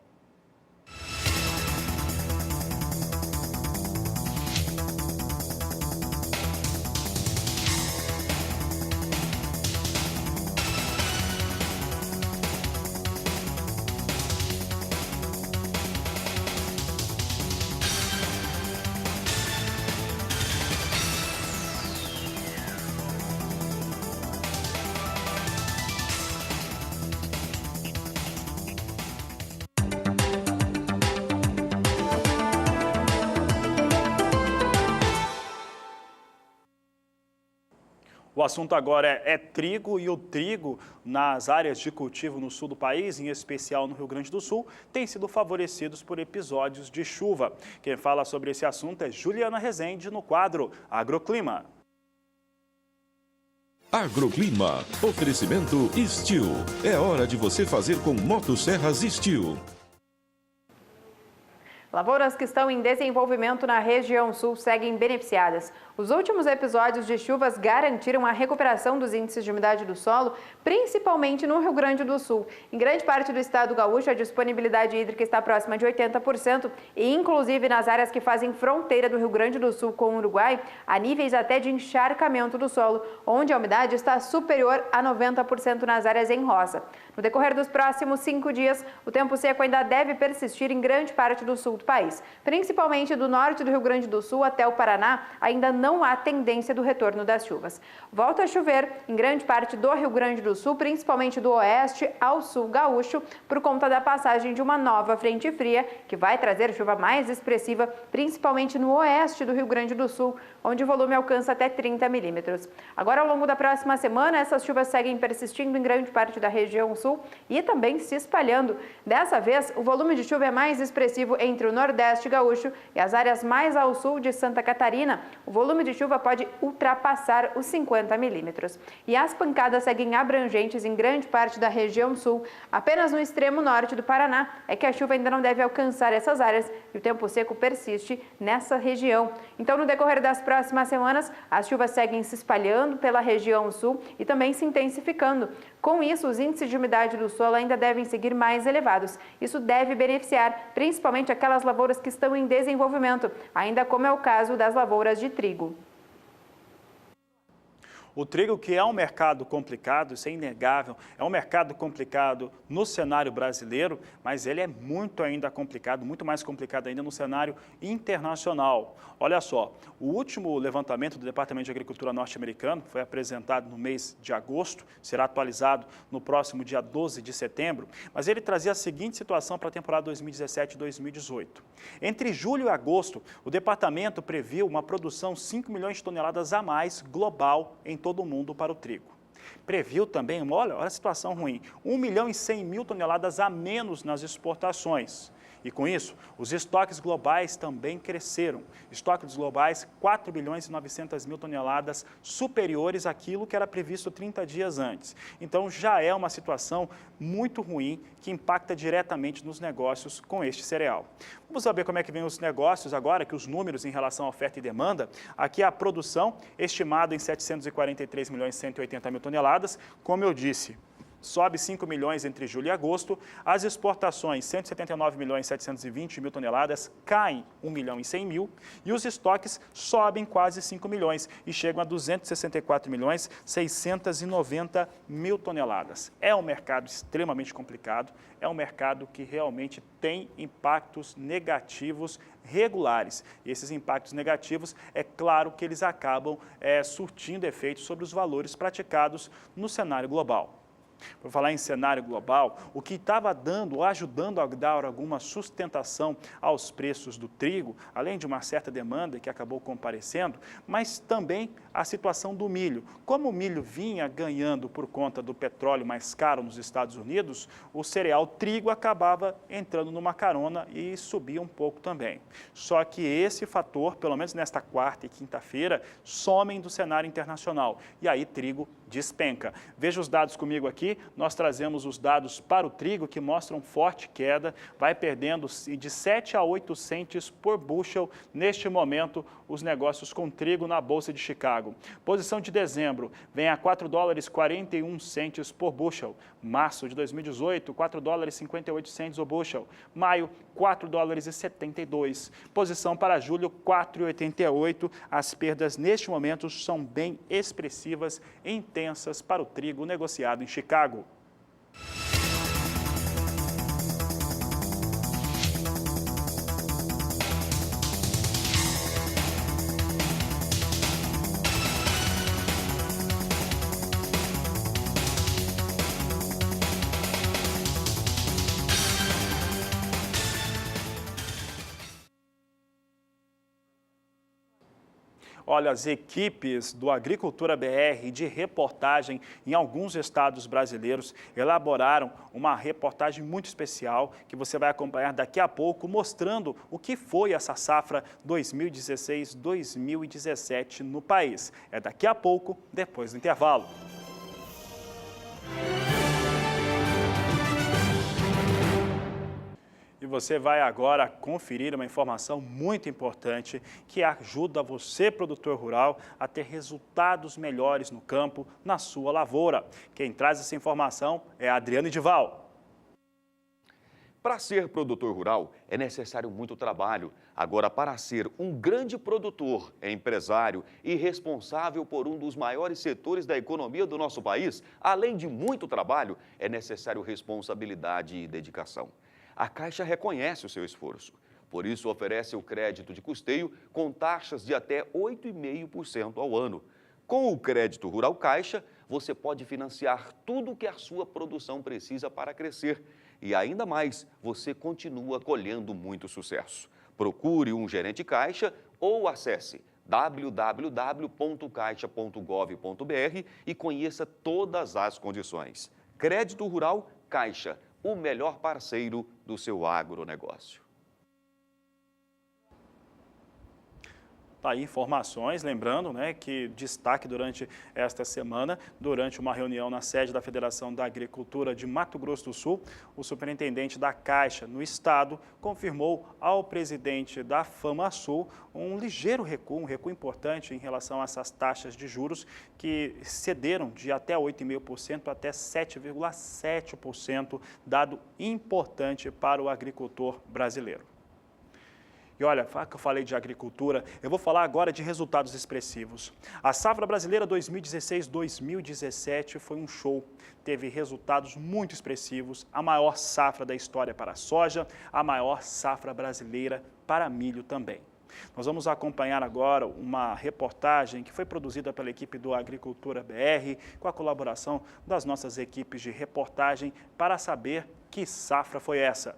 O assunto agora é trigo, e o trigo nas áreas de cultivo no sul do país, em especial no Rio Grande do Sul, tem sido favorecidos por episódios de chuva. Quem fala sobre esse assunto é Juliana Rezende no quadro Agroclima. Agroclima, oferecimento Steel. É hora de você fazer com motosserras Steel. Lavouras que estão em desenvolvimento na região sul seguem beneficiadas. Os últimos episódios de chuvas garantiram a recuperação dos índices de umidade do solo, principalmente no Rio Grande do Sul. Em grande parte do estado gaúcho, a disponibilidade hídrica está próxima de 80% e, inclusive, nas áreas que fazem fronteira do Rio Grande do Sul com o Uruguai, há níveis até de encharcamento do solo, onde a umidade está superior a 90% nas áreas em roça. No decorrer dos próximos 5 dias, o tempo seco ainda deve persistir em grande parte do sul do país. Principalmente do norte do Rio Grande do Sul até o Paraná, ainda não há tendência do retorno das chuvas. Volta a chover em grande parte do Rio Grande do Sul, principalmente do oeste ao sul gaúcho, por conta da passagem de uma nova frente fria, que vai trazer chuva mais expressiva, principalmente no oeste do Rio Grande do Sul, onde o volume alcança até 30 milímetros. Agora, ao longo da próxima semana, essas chuvas seguem persistindo em grande parte da região sul e também se espalhando. Dessa vez, o volume de chuva é mais expressivo entre o nordeste gaúcho e as áreas mais ao sul de Santa Catarina. O volume de chuva pode ultrapassar os 50 milímetros. E as pancadas seguem abrangentes em grande parte da região sul. Apenas no extremo norte do Paraná é que a chuva ainda não deve alcançar essas áreas e o tempo seco persiste nessa região. Então, no decorrer das próximas semanas, as chuvas seguem se espalhando pela região sul e também se intensificando. Com isso, os índices de umidade do solo ainda devem seguir mais elevados. Isso deve beneficiar principalmente aquelas lavouras que estão em desenvolvimento, ainda como é o caso das lavouras de trigo. O trigo, que é um mercado complicado, isso é inegável, é um mercado complicado no cenário brasileiro, mas ele é muito ainda complicado, muito mais complicado ainda no cenário internacional. Olha só, o último levantamento do Departamento de Agricultura norte-americano foi apresentado no mês de agosto, será atualizado no próximo dia 12 de setembro, mas ele trazia a seguinte situação para a temporada 2017-2018. Entre julho e agosto, o departamento previu uma produção 5 milhões de toneladas a mais global em todo o mundo para o trigo. Previu também, olha a situação ruim, 1 milhão e 100 mil toneladas a menos nas exportações. E com isso, os estoques globais também cresceram. Estoques globais, 4 bilhões e 900 mil toneladas superiores àquilo que era previsto 30 dias antes. Então, já é uma situação muito ruim que impacta diretamente nos negócios com este cereal. Vamos saber como é que vem os negócios agora, que os números em relação à oferta e demanda. Aqui a produção, estimada em 743 milhões e 180 mil toneladas, como eu disse, sobe 5 milhões entre julho e agosto, as exportações 179 milhões e 720 mil toneladas caem 1 milhão e 100 mil e os estoques sobem quase 5 milhões e chegam a 264 milhões e 690 mil toneladas. É um mercado extremamente complicado, é um mercado que realmente tem impactos negativos regulares. E esses impactos negativos, é claro que eles acabam surtindo efeitos sobre os valores praticados no cenário global. Por falar em cenário global, o que estava ajudando a dar alguma sustentação aos preços do trigo, além de uma certa demanda que acabou comparecendo, mas também a situação do milho. Como o milho vinha ganhando por conta do petróleo mais caro nos Estados Unidos, o cereal trigo acabava entrando numa carona e subia um pouco também. Só que esse fator, pelo menos nesta quarta e quinta-feira, somem do cenário internacional. E aí trigo despenca. Veja os dados comigo aqui, nós trazemos os dados para o trigo que mostram forte queda, vai perdendo de 7 a 8 centes por bushel neste momento os negócios com trigo na Bolsa de Chicago. Posição de dezembro vem a 4 dólares 41 centes por bushel. Março de 2018, 4 dólares 58 centes o bushel. Maio, 4 dólares e 72. Posição para julho, 4,88. As perdas neste momento são bem expressivas e intensas para o trigo negociado em Chicago. Olha, as equipes do Agricultura BR de reportagem em alguns estados brasileiros elaboraram uma reportagem muito especial que você vai acompanhar daqui a pouco, mostrando o que foi essa safra 2016-2017 no país. É daqui a pouco, depois do intervalo. E E você vai agora conferir uma informação muito importante que ajuda você, produtor rural, a ter resultados melhores no campo, na sua lavoura. Quem traz essa informação é a Adriana Edival. Para ser produtor rural é necessário muito trabalho. Agora, para ser um grande produtor, empresário e responsável por um dos maiores setores da economia do nosso país, além de muito trabalho, é necessário responsabilidade e dedicação. A Caixa reconhece o seu esforço. Por isso, oferece o crédito de custeio com taxas de até 8,5% ao ano. Com o Crédito Rural Caixa, você pode financiar tudo o que a sua produção precisa para crescer. E ainda mais, você continua colhendo muito sucesso. Procure um gerente Caixa ou acesse www.caixa.gov.br e conheça todas as condições. Crédito Rural Caixa, o melhor parceiro do seu agronegócio. Tá aí informações, lembrando, né, que destaque durante esta semana, durante uma reunião na sede da Federação da Agricultura de Mato Grosso do Sul, o superintendente da Caixa no estado confirmou ao presidente da FamaSul um ligeiro recuo, um recuo importante em relação a essas taxas de juros que cederam de até 8,5% até 7,7%, dado importante para o agricultor brasileiro. E olha, que eu falei de agricultura, eu vou falar agora de resultados expressivos. A safra brasileira 2016-2017 foi um show. Teve resultados muito expressivos, a maior safra da história para a soja, a maior safra brasileira para milho também. Nós vamos acompanhar agora uma reportagem que foi produzida pela equipe do Agricultura BR, com a colaboração das nossas equipes de reportagem, para saber que safra foi essa.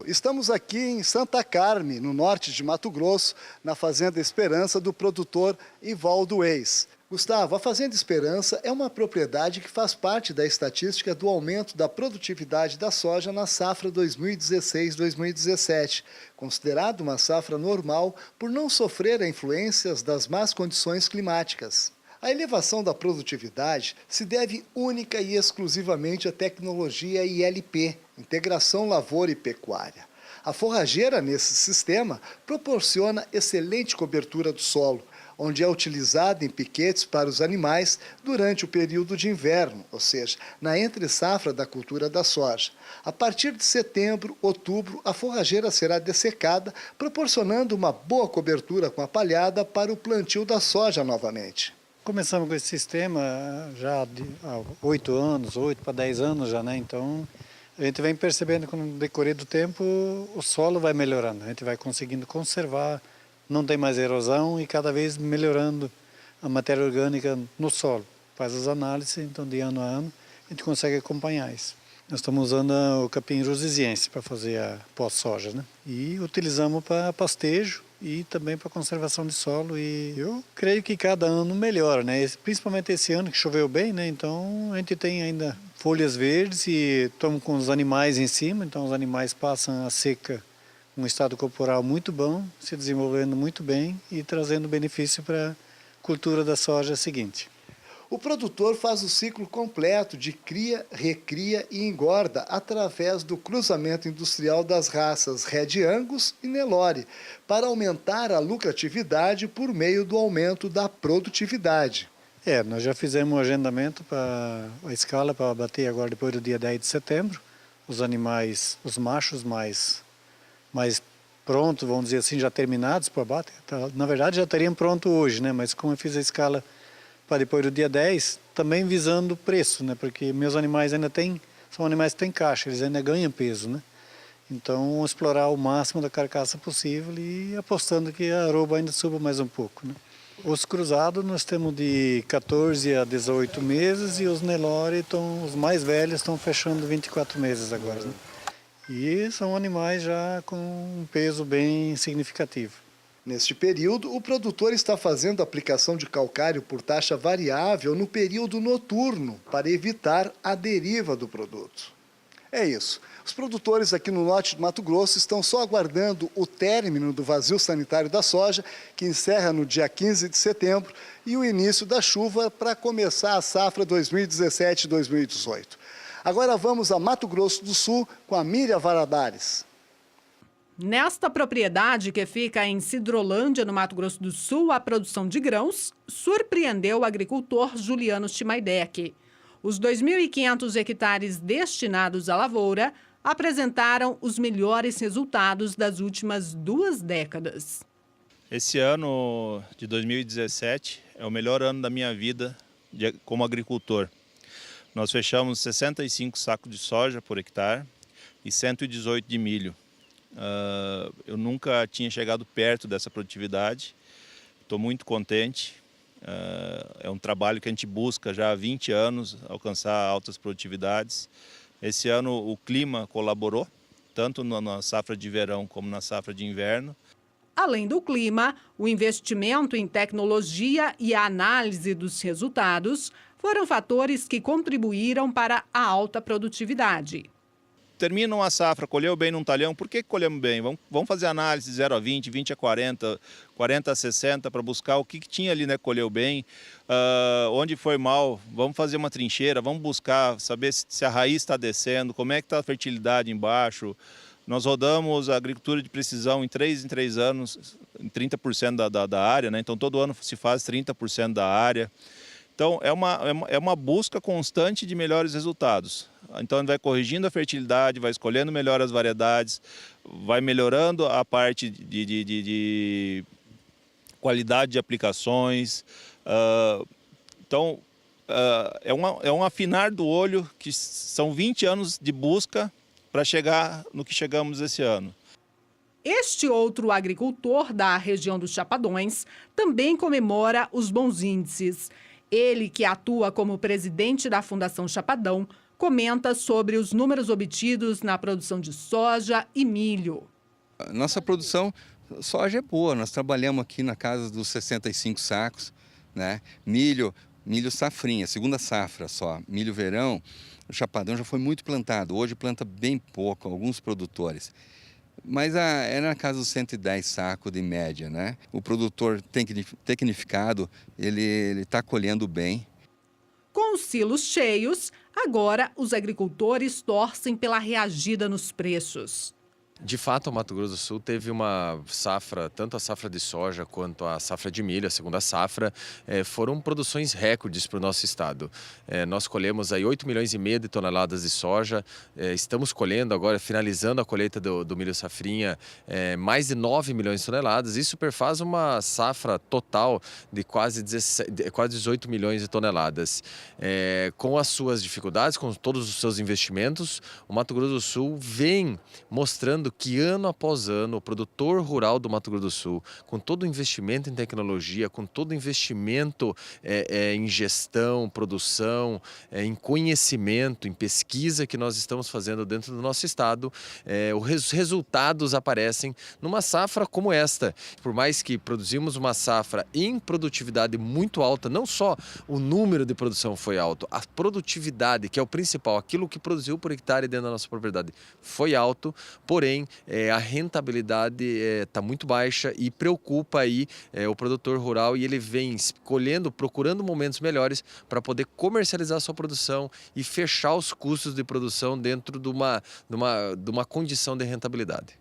Estamos aqui em Santa Carme, no norte de Mato Grosso, na Fazenda Esperança do produtor Ivaldo Eis. Gustavo, a Fazenda Esperança é uma propriedade que faz parte da estatística do aumento da produtividade da soja na safra 2016-2017, considerado uma safra normal por não sofrer a influências das más condições climáticas. A elevação da produtividade se deve única e exclusivamente à tecnologia ILP, Integração Lavoura e Pecuária. A forrageira nesse sistema proporciona excelente cobertura do solo, onde é utilizada em piquetes para os animais durante o período de inverno, ou seja, na entre-safra da cultura da soja. A partir de setembro, outubro, a forrageira será dessecada, proporcionando uma boa cobertura com a palhada para o plantio da soja novamente. Começamos com esse sistema já há 8 anos, 8 para 10 anos já, né? Então, a gente vem percebendo que no decorrer do tempo o solo vai melhorando, a gente vai conseguindo conservar, não tem mais erosão e cada vez melhorando a matéria orgânica no solo. Faz as análises, então de ano a ano a gente consegue acompanhar isso. Nós estamos usando o capim rosiziense para fazer a pós-soja, né? E utilizamos para pastejo e também para conservação de solo, e eu creio que cada ano melhora, né? Principalmente esse ano que choveu bem, né? Então a gente tem ainda folhas verdes e estamos com os animais em cima, então os animais passam a seca um estado corporal muito bom, se desenvolvendo muito bem e trazendo benefício para a cultura da soja seguinte. O produtor faz o ciclo completo de cria, recria e engorda através do cruzamento industrial das raças Red Angus e Nelore, para aumentar a lucratividade por meio do aumento da produtividade. Nós já fizemos um agendamento para a escala para abater agora depois do dia 10 de setembro. Os animais, os machos mais prontos, vamos dizer assim, já terminados para abate. Na verdade já teriam pronto hoje, né? Mas como eu fiz a escala para depois do dia 10, também visando o preço, né? Porque meus animais ainda são animais que têm caixa, eles ainda ganham peso, né? Então, explorar o máximo da carcaça possível e apostando que a arroba ainda suba mais um pouco, né? Os cruzados nós temos de 14 a 18 meses e os Nelore, os mais velhos, estão fechando 24 meses agora, né? E são animais já com um peso bem significativo. Neste período, o produtor está fazendo aplicação de calcário por taxa variável no período noturno, para evitar a deriva do produto. É isso. Os produtores aqui no norte de Mato Grosso estão só aguardando o término do vazio sanitário da soja, que encerra no dia 15 de setembro, e o início da chuva para começar a safra 2017-2018. Agora vamos a Mato Grosso do Sul com a Miriam Valadares. Nesta propriedade, que fica em Sidrolândia, no Mato Grosso do Sul, a produção de grãos surpreendeu o agricultor Juliano Chimaidec. Os 2.500 hectares destinados à lavoura apresentaram os melhores resultados das últimas 2 décadas. Esse ano de 2017 é o melhor ano da minha vida como agricultor. Nós fechamos 65 sacos de soja por hectare e 118 de milho. Eu nunca tinha chegado perto dessa produtividade, estou muito contente. É um trabalho que a gente busca já há 20 anos, alcançar altas produtividades. Esse ano o clima colaborou, tanto na safra de verão como na safra de inverno. Além do clima, o investimento em tecnologia e a análise dos resultados foram fatores que contribuíram para a alta produtividade. Termina uma safra, colheu bem num talhão, por que colhemos bem? Vamos fazer análise 0 a 20, 20 a 40, 40 a 60 para buscar o que tinha ali, né, colheu bem, onde foi mal, vamos fazer uma trincheira, vamos buscar saber se a raiz está descendo, como é que está a fertilidade embaixo. Nós rodamos a agricultura de precisão em 3 anos, em 30% da área, né? Então todo ano se faz 30% da área. Então é uma busca constante de melhores resultados. Então a gente vai corrigindo a fertilidade, vai escolhendo melhor as variedades, vai melhorando a parte de qualidade de aplicações. Então é um afinar do olho, que são 20 anos de busca para chegar no que chegamos esse ano. Este outro agricultor da região dos Chapadões também comemora os bons índices. Ele, que atua como presidente da Fundação Chapadão, comenta sobre os números obtidos na produção de soja e milho. Nossa produção soja é boa, nós trabalhamos aqui na casa dos 65 sacos, né? Milho safrinha, segunda safra só, milho verão. O Chapadão já foi muito plantado, hoje planta bem pouco, alguns produtores. Mas é na casa dos 110 sacos de média, né? O produtor tecnificado, ele está colhendo bem. Com os silos cheios, agora os agricultores torcem pela reagida nos preços. De fato, o Mato Grosso do Sul teve uma safra, tanto a safra de soja quanto a safra de milho, a segunda safra, foram produções recordes para o nosso estado. Nós colhemos aí 8,5 milhões de toneladas de soja, estamos colhendo agora, finalizando a colheita do milho safrinha, mais de 9 milhões de toneladas. Isso perfaz uma safra total de quase 18 milhões de toneladas. Com as suas dificuldades, com todos os seus investimentos, o Mato Grosso do Sul vem mostrando que ano após ano o produtor rural do Mato Grosso do Sul, com todo o investimento em tecnologia, com todo o investimento em gestão, produção, em conhecimento, em pesquisa que nós estamos fazendo dentro do nosso estado, os resultados aparecem numa safra como esta. Por mais que produzimos uma safra em produtividade muito alta, não só o número de produção foi alto, a produtividade, que é o principal, aquilo que produziu por hectare dentro da nossa propriedade, foi alto, porém a rentabilidade está muito baixa e preocupa aí o produtor rural, e ele vem escolhendo, procurando momentos melhores para poder comercializar a sua produção e fechar os custos de produção dentro de uma condição de rentabilidade.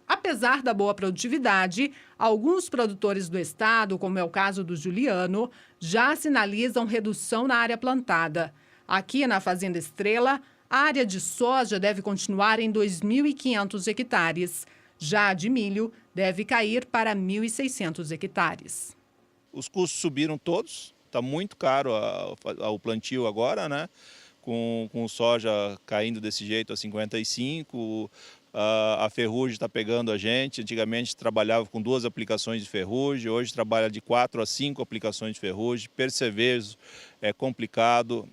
Apesar da boa produtividade, alguns produtores do estado, como é o caso do Juliano, já sinalizam redução na área plantada. Aqui na Fazenda Estrela, a área de soja deve continuar em 2.500 hectares. Já a de milho deve cair para 1.600 hectares. Os custos subiram todos, está muito caro o plantio agora, né? Com soja caindo desse jeito a 55, a ferrugem está pegando a gente. Antigamente trabalhava com 2 aplicações de ferrugem, hoje trabalha de 4 a 5 aplicações de ferrugem. Percevejo é complicado,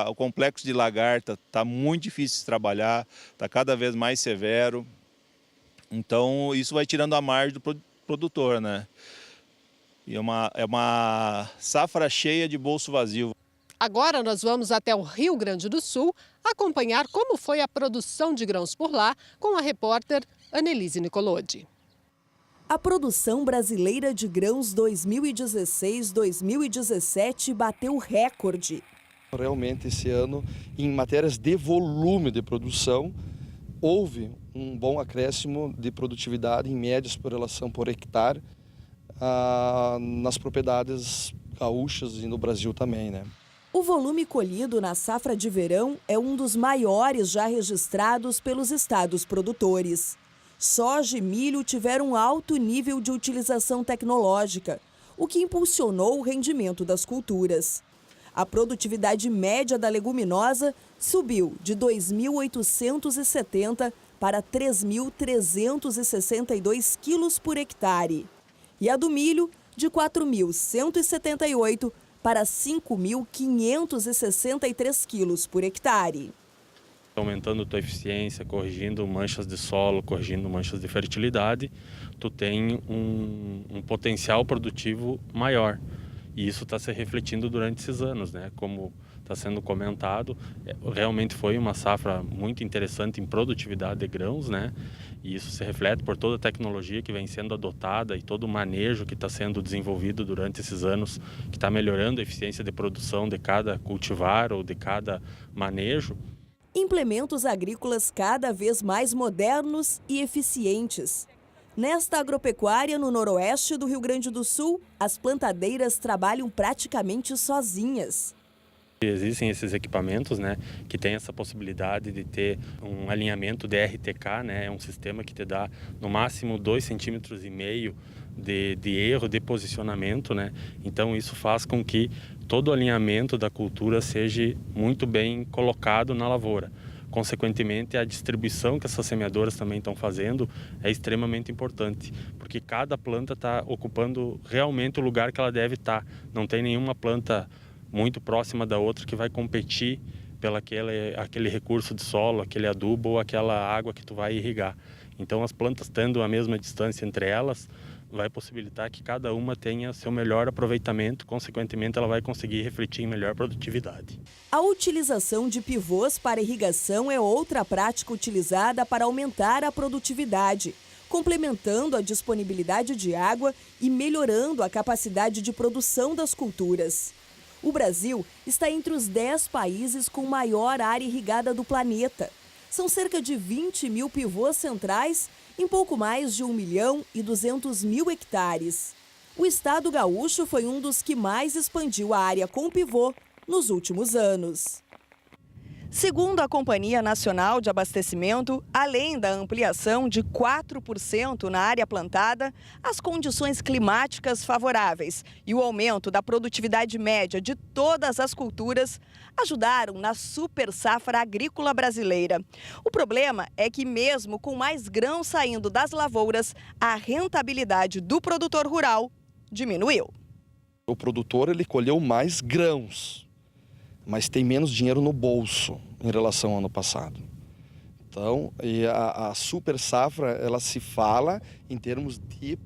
o complexo de lagarta está muito difícil de trabalhar, está cada vez mais severo. Então isso vai tirando a margem do produtor, né? E é uma safra cheia de bolso vazio. Agora nós vamos até o Rio Grande do Sul acompanhar como foi a produção de grãos por lá com a repórter Annelise Nicolodi. A produção brasileira de grãos 2016-2017 bateu recorde. Realmente, esse ano, em matérias de volume de produção, houve um bom acréscimo de produtividade em médias por relação por hectare nas propriedades gaúchas e no Brasil também, né? O volume colhido na safra de verão é um dos maiores já registrados pelos estados produtores. Soja e milho tiveram alto nível de utilização tecnológica, o que impulsionou o rendimento das culturas. A produtividade média da leguminosa subiu de 2.870 para 3.362 quilos por hectare. E a do milho, de 4.178 para 5.563 quilos por hectare. Aumentando a tua eficiência, corrigindo manchas de solo, corrigindo manchas de fertilidade, tu tem um potencial produtivo maior. E isso está se refletindo durante esses anos, né? Como está sendo comentado, realmente foi uma safra muito interessante em produtividade de grãos, né? E isso se reflete por toda a tecnologia que vem sendo adotada e todo o manejo que está sendo desenvolvido durante esses anos, que está melhorando a eficiência de produção de cada cultivar ou de cada manejo. Implementos agrícolas cada vez mais modernos e eficientes. Nesta agropecuária no noroeste do Rio Grande do Sul, as plantadeiras trabalham praticamente sozinhas. Existem esses equipamentos, né, que tem essa possibilidade de ter um alinhamento de RTK, né, é um sistema que te dá no máximo 2,5 cm de erro de posicionamento, né. Então isso faz com que todo o alinhamento da cultura seja muito bem colocado na lavoura. Consequentemente, a distribuição que essas semeadoras também estão fazendo é extremamente importante, porque cada planta está ocupando realmente o lugar que ela deve estar. Não tem nenhuma planta muito próxima da outra que vai competir pelo aquele recurso de solo, aquele adubo ou aquela água que tu vai irrigar. Então, as plantas tendo a mesma distância entre elas, vai possibilitar que cada uma tenha seu melhor aproveitamento, consequentemente ela vai conseguir refletir em melhor produtividade. A utilização de pivôs para irrigação é outra prática utilizada para aumentar a produtividade, complementando a disponibilidade de água e melhorando a capacidade de produção das culturas. O Brasil está entre os 10 países com maior área irrigada do planeta. São cerca de 20 mil pivôs centrais em pouco mais de 1.200.000 hectares. O estado gaúcho foi um dos que mais expandiu a área com pivô nos últimos anos. Segundo a Companhia Nacional de Abastecimento, além da ampliação de 4% na área plantada, as condições climáticas favoráveis e o aumento da produtividade média de todas as culturas ajudaram na super safra agrícola brasileira. O problema é que mesmo com mais grãos saindo das lavouras, a rentabilidade do produtor rural diminuiu. O produtor ele colheu mais grãos, mas tem menos dinheiro no bolso em relação ao ano passado. Então, a super safra, ela se fala em termos de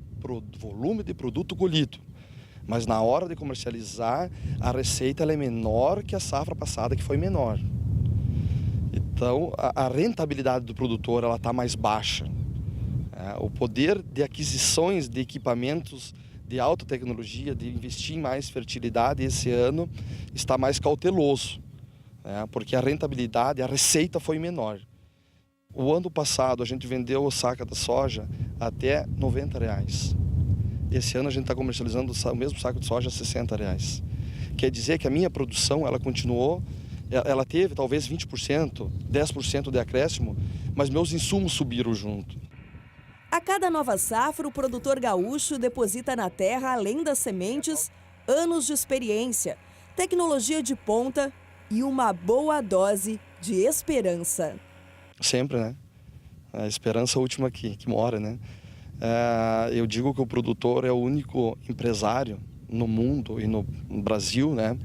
volume de produto colhido. Mas na hora de comercializar, a receita ela é menor que a safra passada, que foi menor. Então, a rentabilidade do produtor ela está mais baixa. O poder de aquisições de equipamentos de alta tecnologia, de investir em mais fertilidade esse ano, está mais cauteloso, porque a rentabilidade, a receita foi menor. O ano passado a gente vendeu o saca da soja até R$ 90. Esse ano a gente está comercializando o mesmo saco de soja a R$ 60. Quer dizer que a minha produção ela continuou, ela teve talvez 20%, 10% de acréscimo, mas meus insumos subiram junto. A cada nova safra, o produtor gaúcho deposita na terra, além das sementes, anos de experiência, tecnologia de ponta e uma boa dose de esperança. Sempre, né? A esperança última que mora, né? Eu digo que o produtor é o único empresário no mundo e no Brasil, né?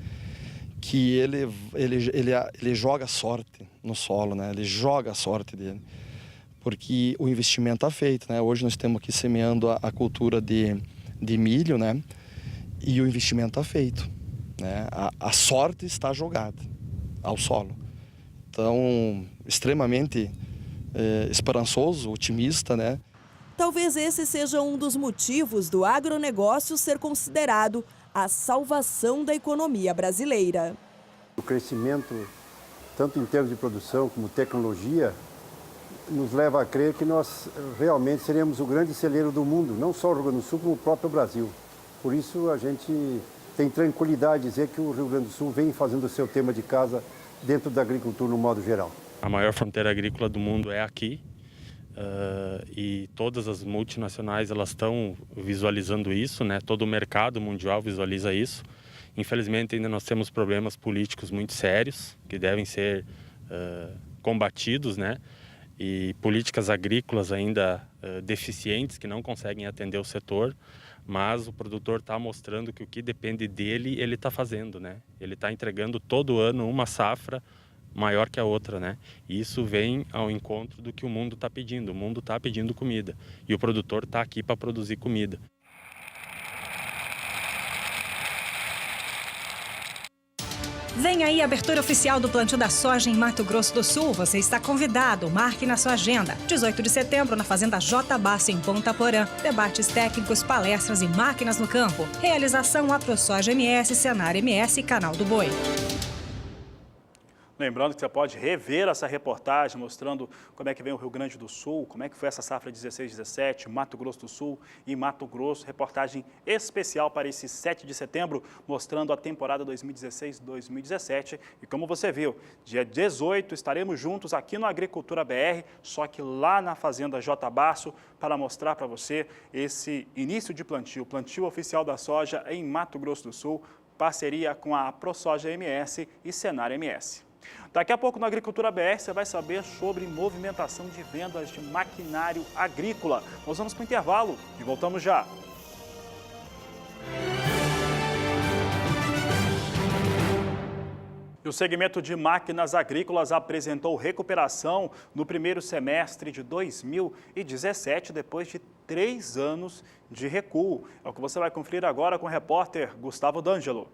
Que ele joga sorte no solo, né? Ele joga a sorte dele. Porque o investimento está feito, né? Hoje nós estamos aqui semeando a cultura de milho, né? E o investimento está feito, né? A sorte está jogada ao solo. Então, extremamente esperançoso, otimista, né? Talvez esse seja um dos motivos do agronegócio ser considerado a salvação da economia brasileira. O crescimento, tanto em termos de produção como tecnologia, nos leva a crer que nós realmente seremos o grande celeiro do mundo, não só o Rio Grande do Sul, como o próprio Brasil. Por isso, a gente tem tranquilidade de dizer que o Rio Grande do Sul vem fazendo o seu tema de casa dentro da agricultura no modo geral. A maior fronteira agrícola do mundo é aqui e todas as multinacionais elas estão visualizando isso, né? Todo o mercado mundial visualiza isso. Infelizmente, ainda nós temos problemas políticos muito sérios que devem ser combatidos, né? E políticas agrícolas ainda deficientes que não conseguem atender o setor, mas o produtor está mostrando que o que depende dele, ele está fazendo, né? Ele está entregando todo ano uma safra maior que a outra, né? E isso vem ao encontro do que o mundo está pedindo. O mundo está pedindo comida e o produtor está aqui para produzir comida. Vem aí a abertura oficial do plantio da soja em Mato Grosso do Sul. Você está convidado, marque na sua agenda. 18 de setembro, na Fazenda Jatabaço, em Ponta Porã. Debates técnicos, palestras e máquinas no campo. Realização AproSoja MS, Senar MS e Canal do Boi. Lembrando que você pode rever essa reportagem mostrando como é que vem o Rio Grande do Sul, como é que foi essa safra 16-17, Mato Grosso do Sul e Mato Grosso. Reportagem especial para esse 7 de setembro, mostrando a temporada 2016-2017. E como você viu, dia 18 estaremos juntos aqui no Agricultura BR, só que lá na Fazenda Jatabaço, para mostrar para você esse início de plantio, plantio oficial da soja em Mato Grosso do Sul, parceria com a AproSoja MS e Senar MS. Daqui a pouco no Agricultura BR você vai saber sobre movimentação de vendas de maquinário agrícola. Nós vamos para o intervalo e voltamos já. E o segmento de máquinas agrícolas apresentou recuperação no primeiro semestre de 2017, depois de 3 anos de recuo. É o que você vai conferir agora com o repórter Gustavo D'Angelo.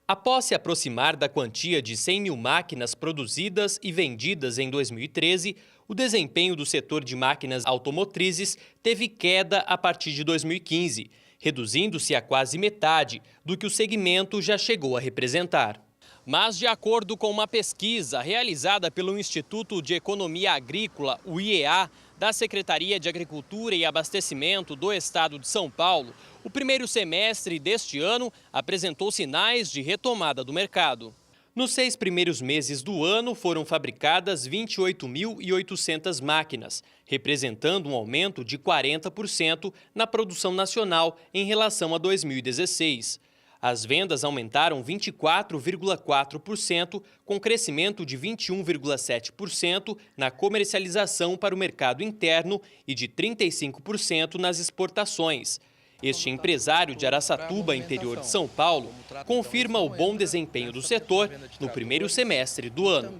Após se aproximar da quantia de 100 mil máquinas produzidas e vendidas em 2013, o desempenho do setor de máquinas automotrizes teve queda a partir de 2015, reduzindo-se a quase metade do que o segmento já chegou a representar. Mas, de acordo com uma pesquisa realizada pelo Instituto de Economia Agrícola, o IEA, da Secretaria de Agricultura e Abastecimento do Estado de São Paulo, o primeiro semestre deste ano apresentou sinais de retomada do mercado. Nos 6 primeiros meses do ano, foram fabricadas 28.800 máquinas, representando um aumento de 40% na produção nacional em relação a 2016. As vendas aumentaram 24,4%, com crescimento de 21,7% na comercialização para o mercado interno e de 35% nas exportações. Este empresário de Araçatuba, interior de São Paulo, confirma o bom desempenho do setor no primeiro semestre do ano.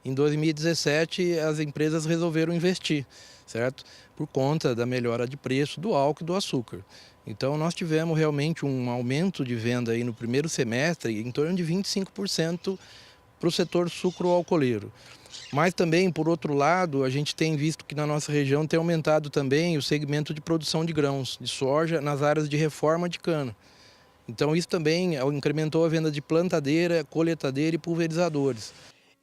Em 2017, as empresas resolveram investir, certo? Por conta da melhora de preço do álcool e do açúcar. Então, nós tivemos realmente um aumento de venda aí no primeiro semestre em torno de 25% para o setor sucro-alcooleiro. Mas também, por outro lado, a gente tem visto que na nossa região tem aumentado também o segmento de produção de grãos, de soja, nas áreas de reforma de cana. Então, isso também incrementou a venda de plantadeira, colheitadeira e pulverizadores.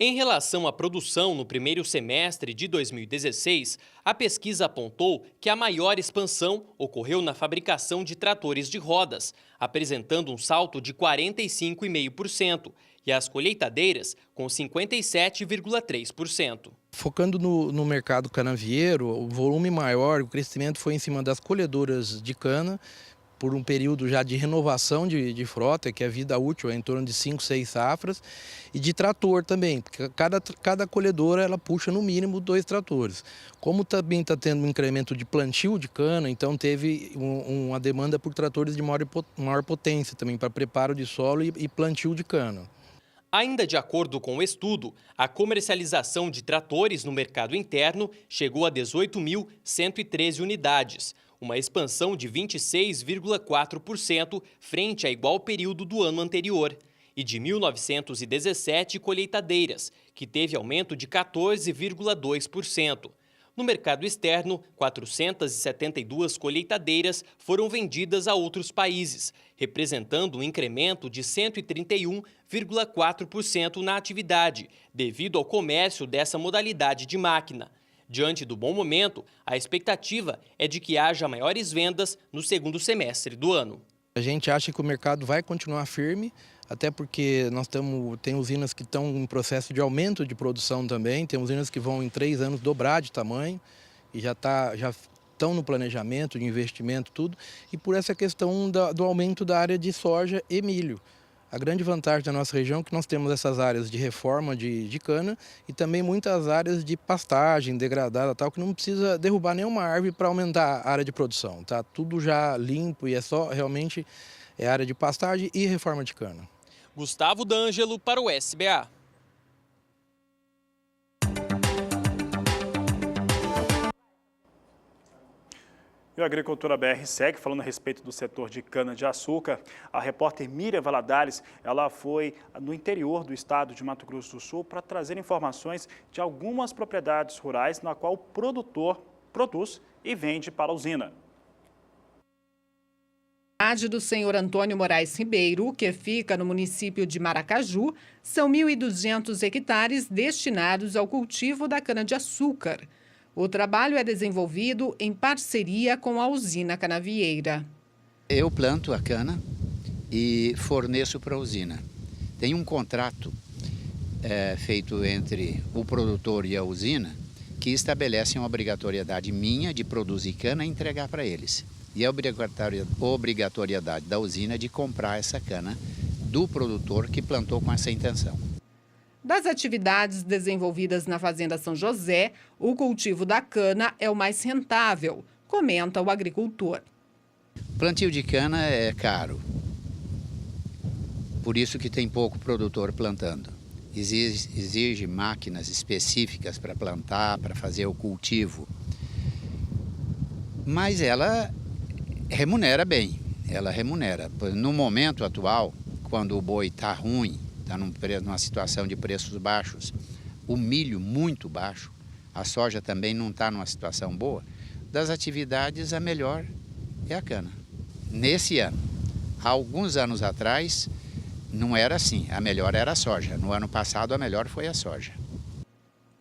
Em relação à produção no primeiro semestre de 2016, a pesquisa apontou que a maior expansão ocorreu na fabricação de tratores de rodas, apresentando um salto de 45,5%, e as colheitadeiras com 57,3%. Focando no mercado canavieiro, o volume maior, o crescimento foi em cima das colhedoras de cana, por um período já de renovação de frota, que a vida útil é em torno de 5, 6 safras, e de trator também, porque cada colhedora ela puxa no mínimo 2 tratores. Como também está tendo um incremento de plantio de cana, então teve uma demanda por tratores de maior potência também, para preparo de solo e plantio de cana. Ainda de acordo com o estudo, a comercialização de tratores no mercado interno chegou a 18.113 unidades, uma expansão de 26,4% frente a igual período do ano anterior, e de 1.917 colheitadeiras, que teve aumento de 14,2%. No mercado externo, 472 colheitadeiras foram vendidas a outros países, representando um incremento de 131,4% na atividade, devido ao comércio dessa modalidade de máquina. Diante do bom momento, a expectativa é de que haja maiores vendas no segundo semestre do ano. A gente acha que o mercado vai continuar firme, até porque tem usinas que estão em processo de aumento de produção também, tem usinas que vão em 3 anos dobrar de tamanho e já estão no planejamento de investimento, tudo, e por essa questão do aumento da área de soja e milho. A grande vantagem da nossa região é que nós temos essas áreas de reforma de cana e também muitas áreas de pastagem degradada, tal, que não precisa derrubar nenhuma árvore para aumentar a área de produção. Tá tudo já limpo e é só realmente área de pastagem e reforma de cana. Gustavo D'Angelo para o SBA. E a Agricultura BR segue falando a respeito do setor de cana-de-açúcar. A repórter Miriam Valadares, ela foi no interior do estado de Mato Grosso do Sul para trazer informações de algumas propriedades rurais na qual o produtor produz e vende para a usina. Do senhor Antônio Moraes Ribeiro, que fica no município de Maracaju, são 1.200 hectares destinados ao cultivo da cana-de-açúcar. O trabalho é desenvolvido em parceria com a usina canavieira. Eu planto a cana e forneço para a usina. Tem um contrato feito entre o produtor e a usina que estabelece uma obrigatoriedade minha de produzir cana e entregar para eles. E a obrigatoriedade da usina de comprar essa cana do produtor que plantou com essa intenção. Das atividades desenvolvidas na Fazenda São José, o cultivo da cana é o mais rentável, comenta o agricultor. Plantio de cana é caro, por isso que tem pouco produtor plantando. Exige máquinas específicas para plantar, para fazer o cultivo. Mas ela remunera bem, ela remunera. No momento atual, quando o boi está ruim, está numa situação de preços baixos, o milho muito baixo, a soja também não está numa situação boa, das atividades a melhor é a cana. Nesse ano, há alguns anos atrás, não era assim, a melhor era a soja. No ano passado, a melhor foi a soja.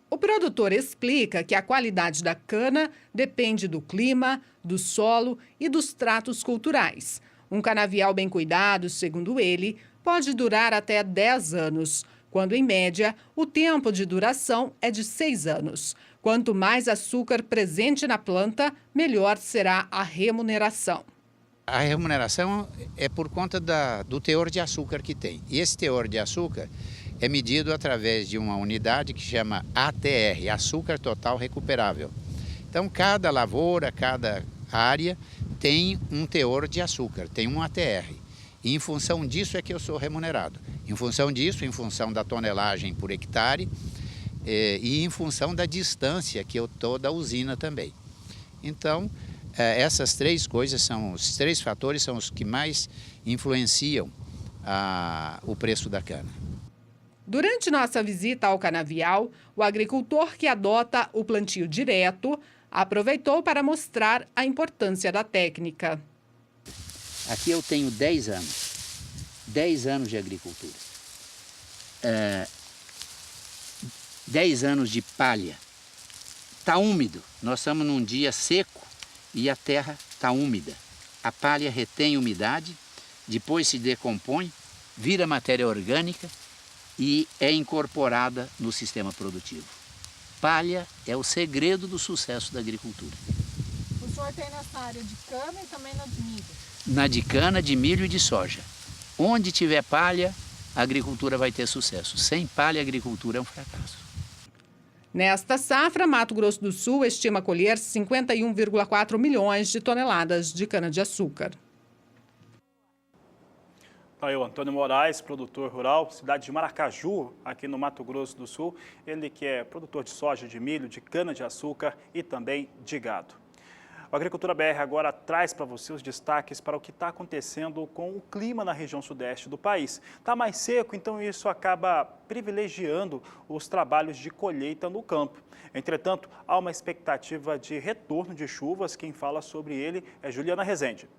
O produtor explica que a qualidade da cana depende do clima, do solo e dos tratos culturais. Um canavial bem cuidado, segundo ele, pode durar até 10 anos, quando, em média, o tempo de duração é de 6 anos. Quanto mais açúcar presente na planta, melhor será a remuneração. A remuneração é por conta do teor de açúcar que tem. E esse teor de açúcar é medido através de uma unidade que chama ATR, Açúcar Total Recuperável. Então, cada lavoura, cada área tem um teor de açúcar, tem um ATR. E em função disso é que eu sou remunerado. Em função disso, em função da tonelagem por hectare e em função da distância que eu estou da usina também. Então, essas três coisas, os três fatores são os que mais influenciam o preço da cana. Durante nossa visita ao canavial, o agricultor que adota o plantio direto aproveitou para mostrar a importância da técnica. Aqui eu tenho 10 anos de agricultura. 10 anos de palha. Está úmido, nós estamos num dia seco e a terra está úmida. A palha retém umidade, depois se decompõe, vira matéria orgânica e é incorporada no sistema produtivo. Palha é o segredo do sucesso da agricultura. O senhor tem nessa área de cana e também na de milho? Na de cana, de milho e de soja. Onde tiver palha, a agricultura vai ter sucesso. Sem palha, a agricultura é um fracasso. Nesta safra, Mato Grosso do Sul estima colher 51,4 milhões de toneladas de cana-de-açúcar. Aí o Antônio Moraes, produtor rural, cidade de Maracaju, aqui no Mato Grosso do Sul. Ele que é produtor de soja, de milho, de cana-de-açúcar e também de gado. O Agricultura BR agora traz para você os destaques para o que está acontecendo com o clima na região sudeste do país. Está mais seco, então isso acaba privilegiando os trabalhos de colheita no campo. Entretanto, há uma expectativa de retorno de chuvas. Quem fala sobre ele é Juliana Rezende.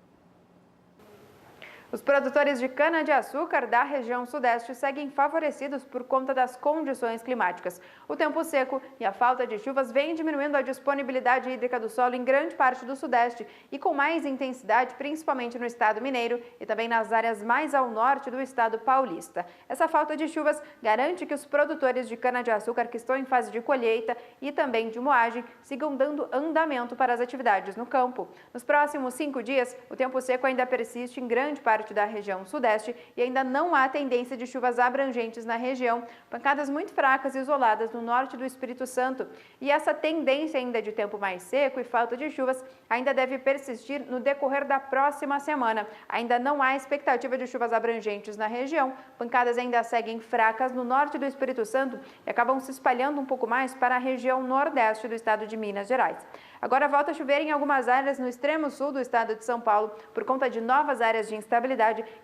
Os produtores de cana-de-açúcar da região sudeste seguem favorecidos por conta das condições climáticas. O tempo seco e a falta de chuvas vêm diminuindo a disponibilidade hídrica do solo em grande parte do sudeste e com mais intensidade, principalmente no estado mineiro e também nas áreas mais ao norte do estado paulista. Essa falta de chuvas garante que os produtores de cana-de-açúcar que estão em fase de colheita e também de moagem sigam dando andamento para as atividades no campo. Nos próximos 5 dias, o tempo seco ainda persiste em grande parte da região sudeste e ainda não há tendência de chuvas abrangentes na região, pancadas muito fracas e isoladas no norte do Espírito Santo. E essa tendência ainda de tempo mais seco e falta de chuvas ainda deve persistir no decorrer da próxima semana. Ainda não há expectativa de chuvas abrangentes na região, pancadas ainda seguem fracas no norte do Espírito Santo e acabam se espalhando um pouco mais para a região nordeste do estado de Minas Gerais. Agora volta a chover em algumas áreas no extremo sul do estado de São Paulo por conta de novas áreas de instabilidade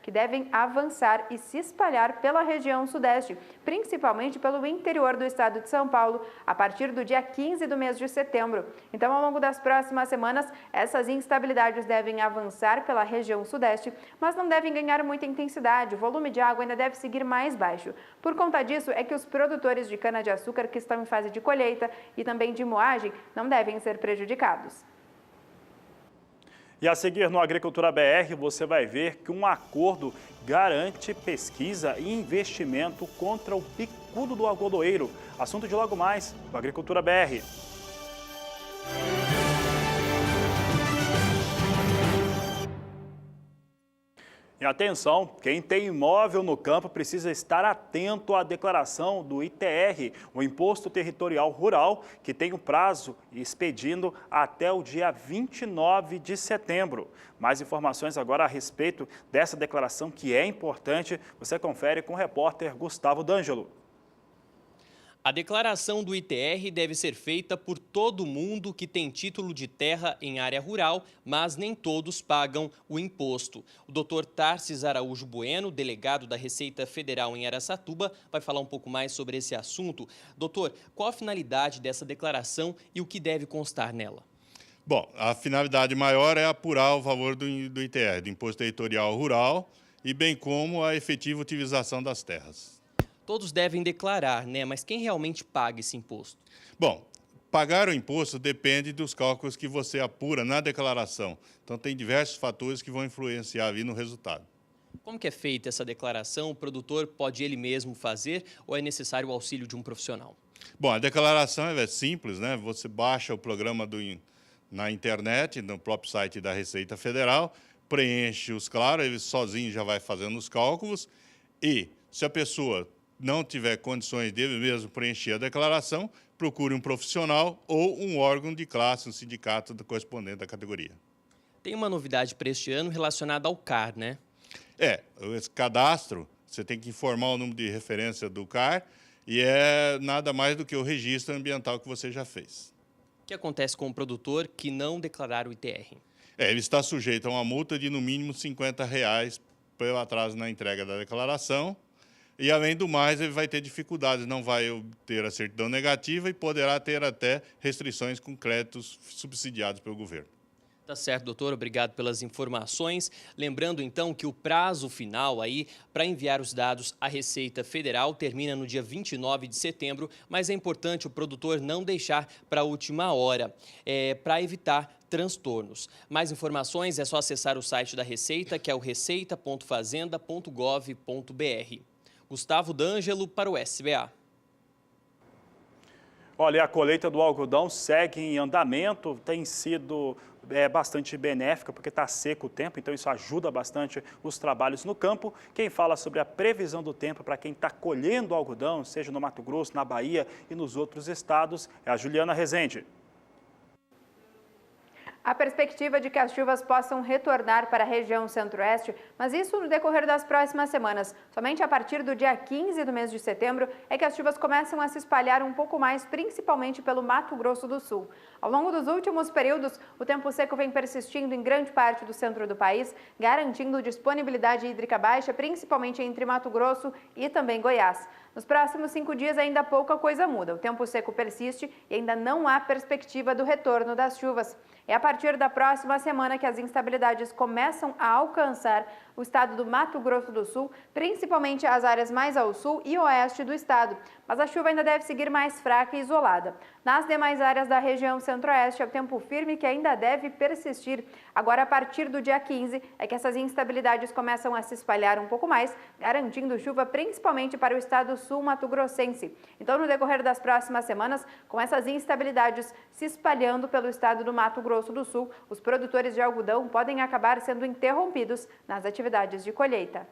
que devem avançar e se espalhar pela região sudeste, principalmente pelo interior do estado de São Paulo, a partir do dia 15 do mês de setembro. Então, ao longo das próximas semanas, essas instabilidades devem avançar pela região sudeste, mas não devem ganhar muita intensidade. O volume de água ainda deve seguir mais baixo. Por conta disso, é que os produtores de cana-de-açúcar que estão em fase de colheita e também de moagem não devem ser prejudicados. E a seguir no Agricultura BR, você vai ver que um acordo garante pesquisa e investimento contra o picudo do algodoeiro. Assunto de logo mais no Agricultura BR. E atenção, quem tem imóvel no campo precisa estar atento à declaração do ITR, o Imposto Territorial Rural, que tem o prazo expedindo até o dia 29 de setembro. Mais informações agora a respeito dessa declaração que é importante, você confere com o repórter Gustavo D'Angelo. A declaração do ITR deve ser feita por todo mundo que tem título de terra em área rural, mas nem todos pagam o imposto. O Dr. Tarcis Araújo Bueno, delegado da Receita Federal em Araçatuba, vai falar um pouco mais sobre esse assunto. Doutor, qual a finalidade dessa declaração e o que deve constar nela? Bom, a finalidade maior é apurar o valor do ITR, do Imposto Territorial Rural, e bem como a efetiva utilização das terras. Todos devem declarar, né? Mas quem realmente paga esse imposto? Bom, pagar o imposto depende dos cálculos que você apura na declaração. Então, tem diversos fatores que vão influenciar ali no resultado. Como que é feita essa declaração? O produtor pode ele mesmo fazer ou é necessário o auxílio de um profissional? Bom, a declaração é simples, né? Você baixa o programa na internet, no próprio site da Receita Federal, preenche os claros, ele sozinho já vai fazendo os cálculos e, se a pessoa não tiver condições de ele mesmo preencher a declaração, procure um profissional ou um órgão de classe, um sindicato correspondente da categoria. Tem uma novidade para este ano relacionada ao CAR, né? Esse cadastro, você tem que informar o número de referência do CAR e é nada mais do que o registro ambiental que você já fez. O que acontece com o produtor que não declarar o ITR? Ele está sujeito a uma multa de no mínimo R$ 50 pelo atraso na entrega da declaração. E, além do mais, ele vai ter dificuldades, não vai obter a certidão negativa e poderá ter até restrições com créditos subsidiados pelo governo. Tá certo, doutor. Obrigado pelas informações. Lembrando, então, que o prazo final aí para enviar os dados à Receita Federal termina no dia 29 de setembro, mas é importante o produtor não deixar para a última hora, para evitar transtornos. Mais informações é só acessar o site da Receita, que é o receita.fazenda.gov.br. Gustavo D'Angelo para o SBA. Olha, a colheita do algodão segue em andamento, tem sido bastante benéfica, porque está seco o tempo, então isso ajuda bastante os trabalhos no campo. Quem fala sobre a previsão do tempo para quem está colhendo algodão, seja no Mato Grosso, na Bahia e nos outros estados, é a Juliana Rezende. A perspectiva de que as chuvas possam retornar para a região centro-oeste, mas isso no decorrer das próximas semanas. Somente a partir do dia 15 do mês de setembro é que as chuvas começam a se espalhar um pouco mais, principalmente pelo Mato Grosso do Sul. Ao longo dos últimos períodos, o tempo seco vem persistindo em grande parte do centro do país, garantindo disponibilidade hídrica baixa, principalmente entre Mato Grosso e também Goiás. Nos próximos 5 dias ainda pouca coisa muda. O tempo seco persiste e ainda não há perspectiva do retorno das chuvas. É a partir da próxima semana que as instabilidades começam a alcançar o estado do Mato Grosso do Sul, principalmente as áreas mais ao sul e oeste do estado. Mas a chuva ainda deve seguir mais fraca e isolada. Nas demais áreas da região centro-oeste, é o tempo firme que ainda deve persistir. Agora, a partir do dia 15, é que essas instabilidades começam a se espalhar um pouco mais, garantindo chuva principalmente para o estado sul mato-grossense. Então, no decorrer das próximas semanas, com essas instabilidades se espalhando pelo estado do Mato Grosso do Sul, os produtores de algodão podem acabar sendo interrompidos nas atividades de colheita.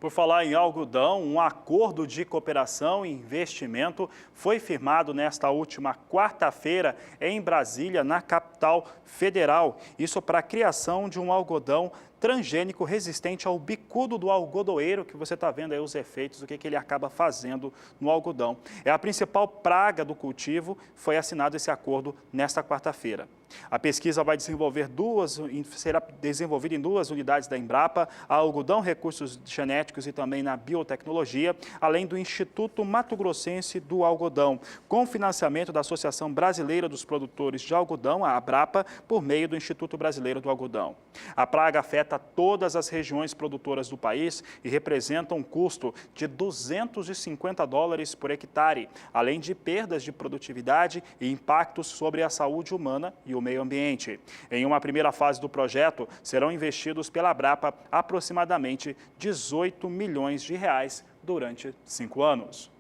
Por falar em algodão, um acordo de cooperação e investimento foi firmado nesta última quarta-feira em Brasília, na capital federal. Isso para a criação de um algodão transgênico resistente ao bicudo do algodoeiro, que você está vendo aí os efeitos, o que ele acaba fazendo no algodão. É a principal praga do cultivo, foi assinado esse acordo nesta quarta-feira. A pesquisa vai será desenvolvida em 2 unidades da Embrapa, a Algodão Recursos Genéticos e também na Biotecnologia, além do Instituto Mato Grossense do Algodão, com financiamento da Associação Brasileira dos Produtores de Algodão, a Abrapa, por meio do Instituto Brasileiro do Algodão. A praga afeta todas as regiões produtoras do país e representa um custo de $250 por hectare, além de perdas de produtividade e impactos sobre a saúde humana e o meio ambiente. Em uma primeira fase do projeto, serão investidos pela Abrapa aproximadamente R$18 milhões durante 5 anos.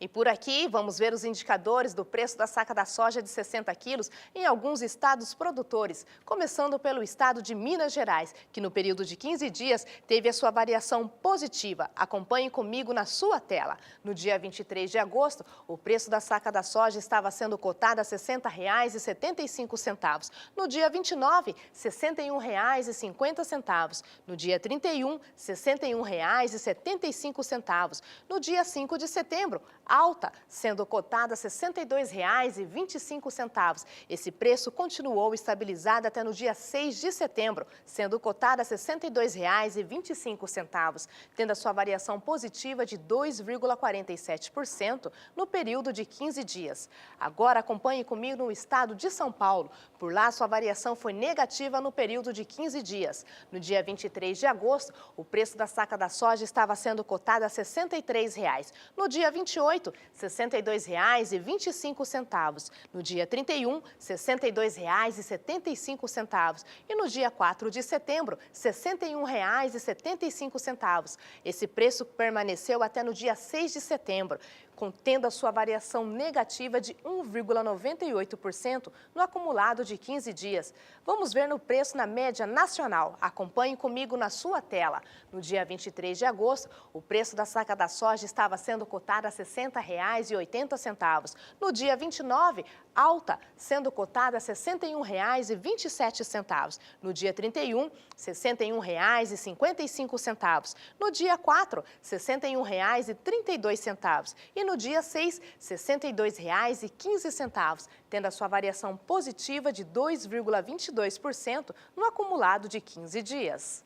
E por aqui, vamos ver os indicadores do preço da saca da soja de 60 quilos em alguns estados produtores, começando pelo estado de Minas Gerais, que no período de 15 dias teve a sua variação positiva. Acompanhe comigo na sua tela. No dia 23 de agosto, o preço da saca da soja estava sendo cotado a R$ 60,75. No dia 29, R$ 61,50. No dia 31, R$ 61,75. No dia 5 de setembro, alta, sendo cotada a R$ 62,25. Esse preço continuou estabilizado até no dia 6 de setembro, sendo cotada a R$ 62,25, tendo a sua variação positiva de 2,47% no período de 15 dias. Agora acompanhe comigo no estado de São Paulo. Por lá, sua variação foi negativa no período de 15 dias. No dia 23 de agosto, o preço da saca da soja estava sendo cotada a R$ 63,00. No dia 28, R$ 62,25. No dia 31, R$ 62,75. E no dia 4 de setembro, R$ 61,75. Esse preço permaneceu até no dia 6 de setembro, contendo a sua variação negativa de 1,98% no acumulado de 15 dias. Vamos ver no preço na média nacional. Acompanhe comigo na sua tela. No dia 23 de agosto, o preço da saca da soja estava sendo cotada a R$ 60,80. No dia 29, alta, sendo cotada a R$ 61,27. No dia 31, R$ 61,55. No dia 4, R$ 61,32. E no dia 6, R$ 62,15, tendo a sua variação positiva de 2,22% no acumulado de 15 dias.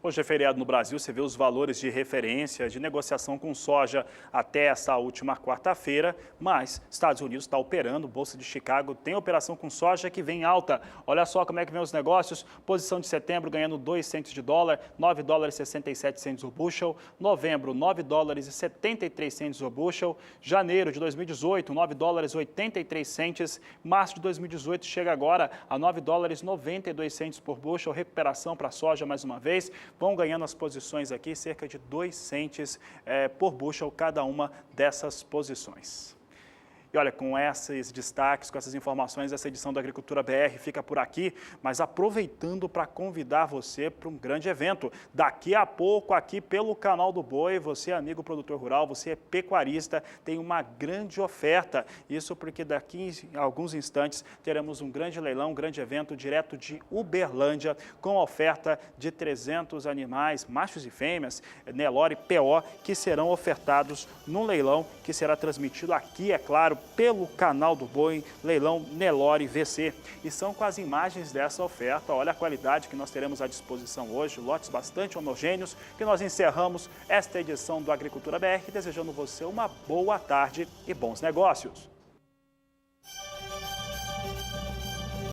Hoje é feriado no Brasil, você vê os valores de referência de negociação com soja até essa última quarta-feira, mas Estados Unidos está operando, Bolsa de Chicago tem operação com soja que vem alta. Olha só como é que vem os negócios, posição de setembro ganhando 2 centes de dólar, 9 dólares e 67 centes o bushel, novembro 9 dólares e 73 centes o bushel, janeiro de 2018 9 dólares e 83 centes, março de 2018 chega agora a 9 dólares e 92 centes por bushel, recuperação para a soja mais uma vez. Vão ganhando as posições aqui, cerca de 2 centes por bushel cada uma dessas posições. E olha, com esses destaques, com essas informações, essa edição da Agricultura BR fica por aqui, mas aproveitando para convidar você para um grande evento. Daqui a pouco, aqui pelo Canal do Boi, você, amigo produtor rural, você é pecuarista, tem uma grande oferta. Isso porque daqui a alguns instantes teremos um grande leilão, um grande evento direto de Uberlândia, com oferta de 300 animais, machos e fêmeas, Nelore PO, que serão ofertados num leilão que será transmitido aqui, é claro, pelo Canal do Boi, leilão Nelore VC. E são com as imagens dessa oferta, olha a qualidade que nós teremos à disposição hoje, lotes bastante homogêneos, que nós encerramos esta edição do Agricultura BR, desejando você uma boa tarde e bons negócios.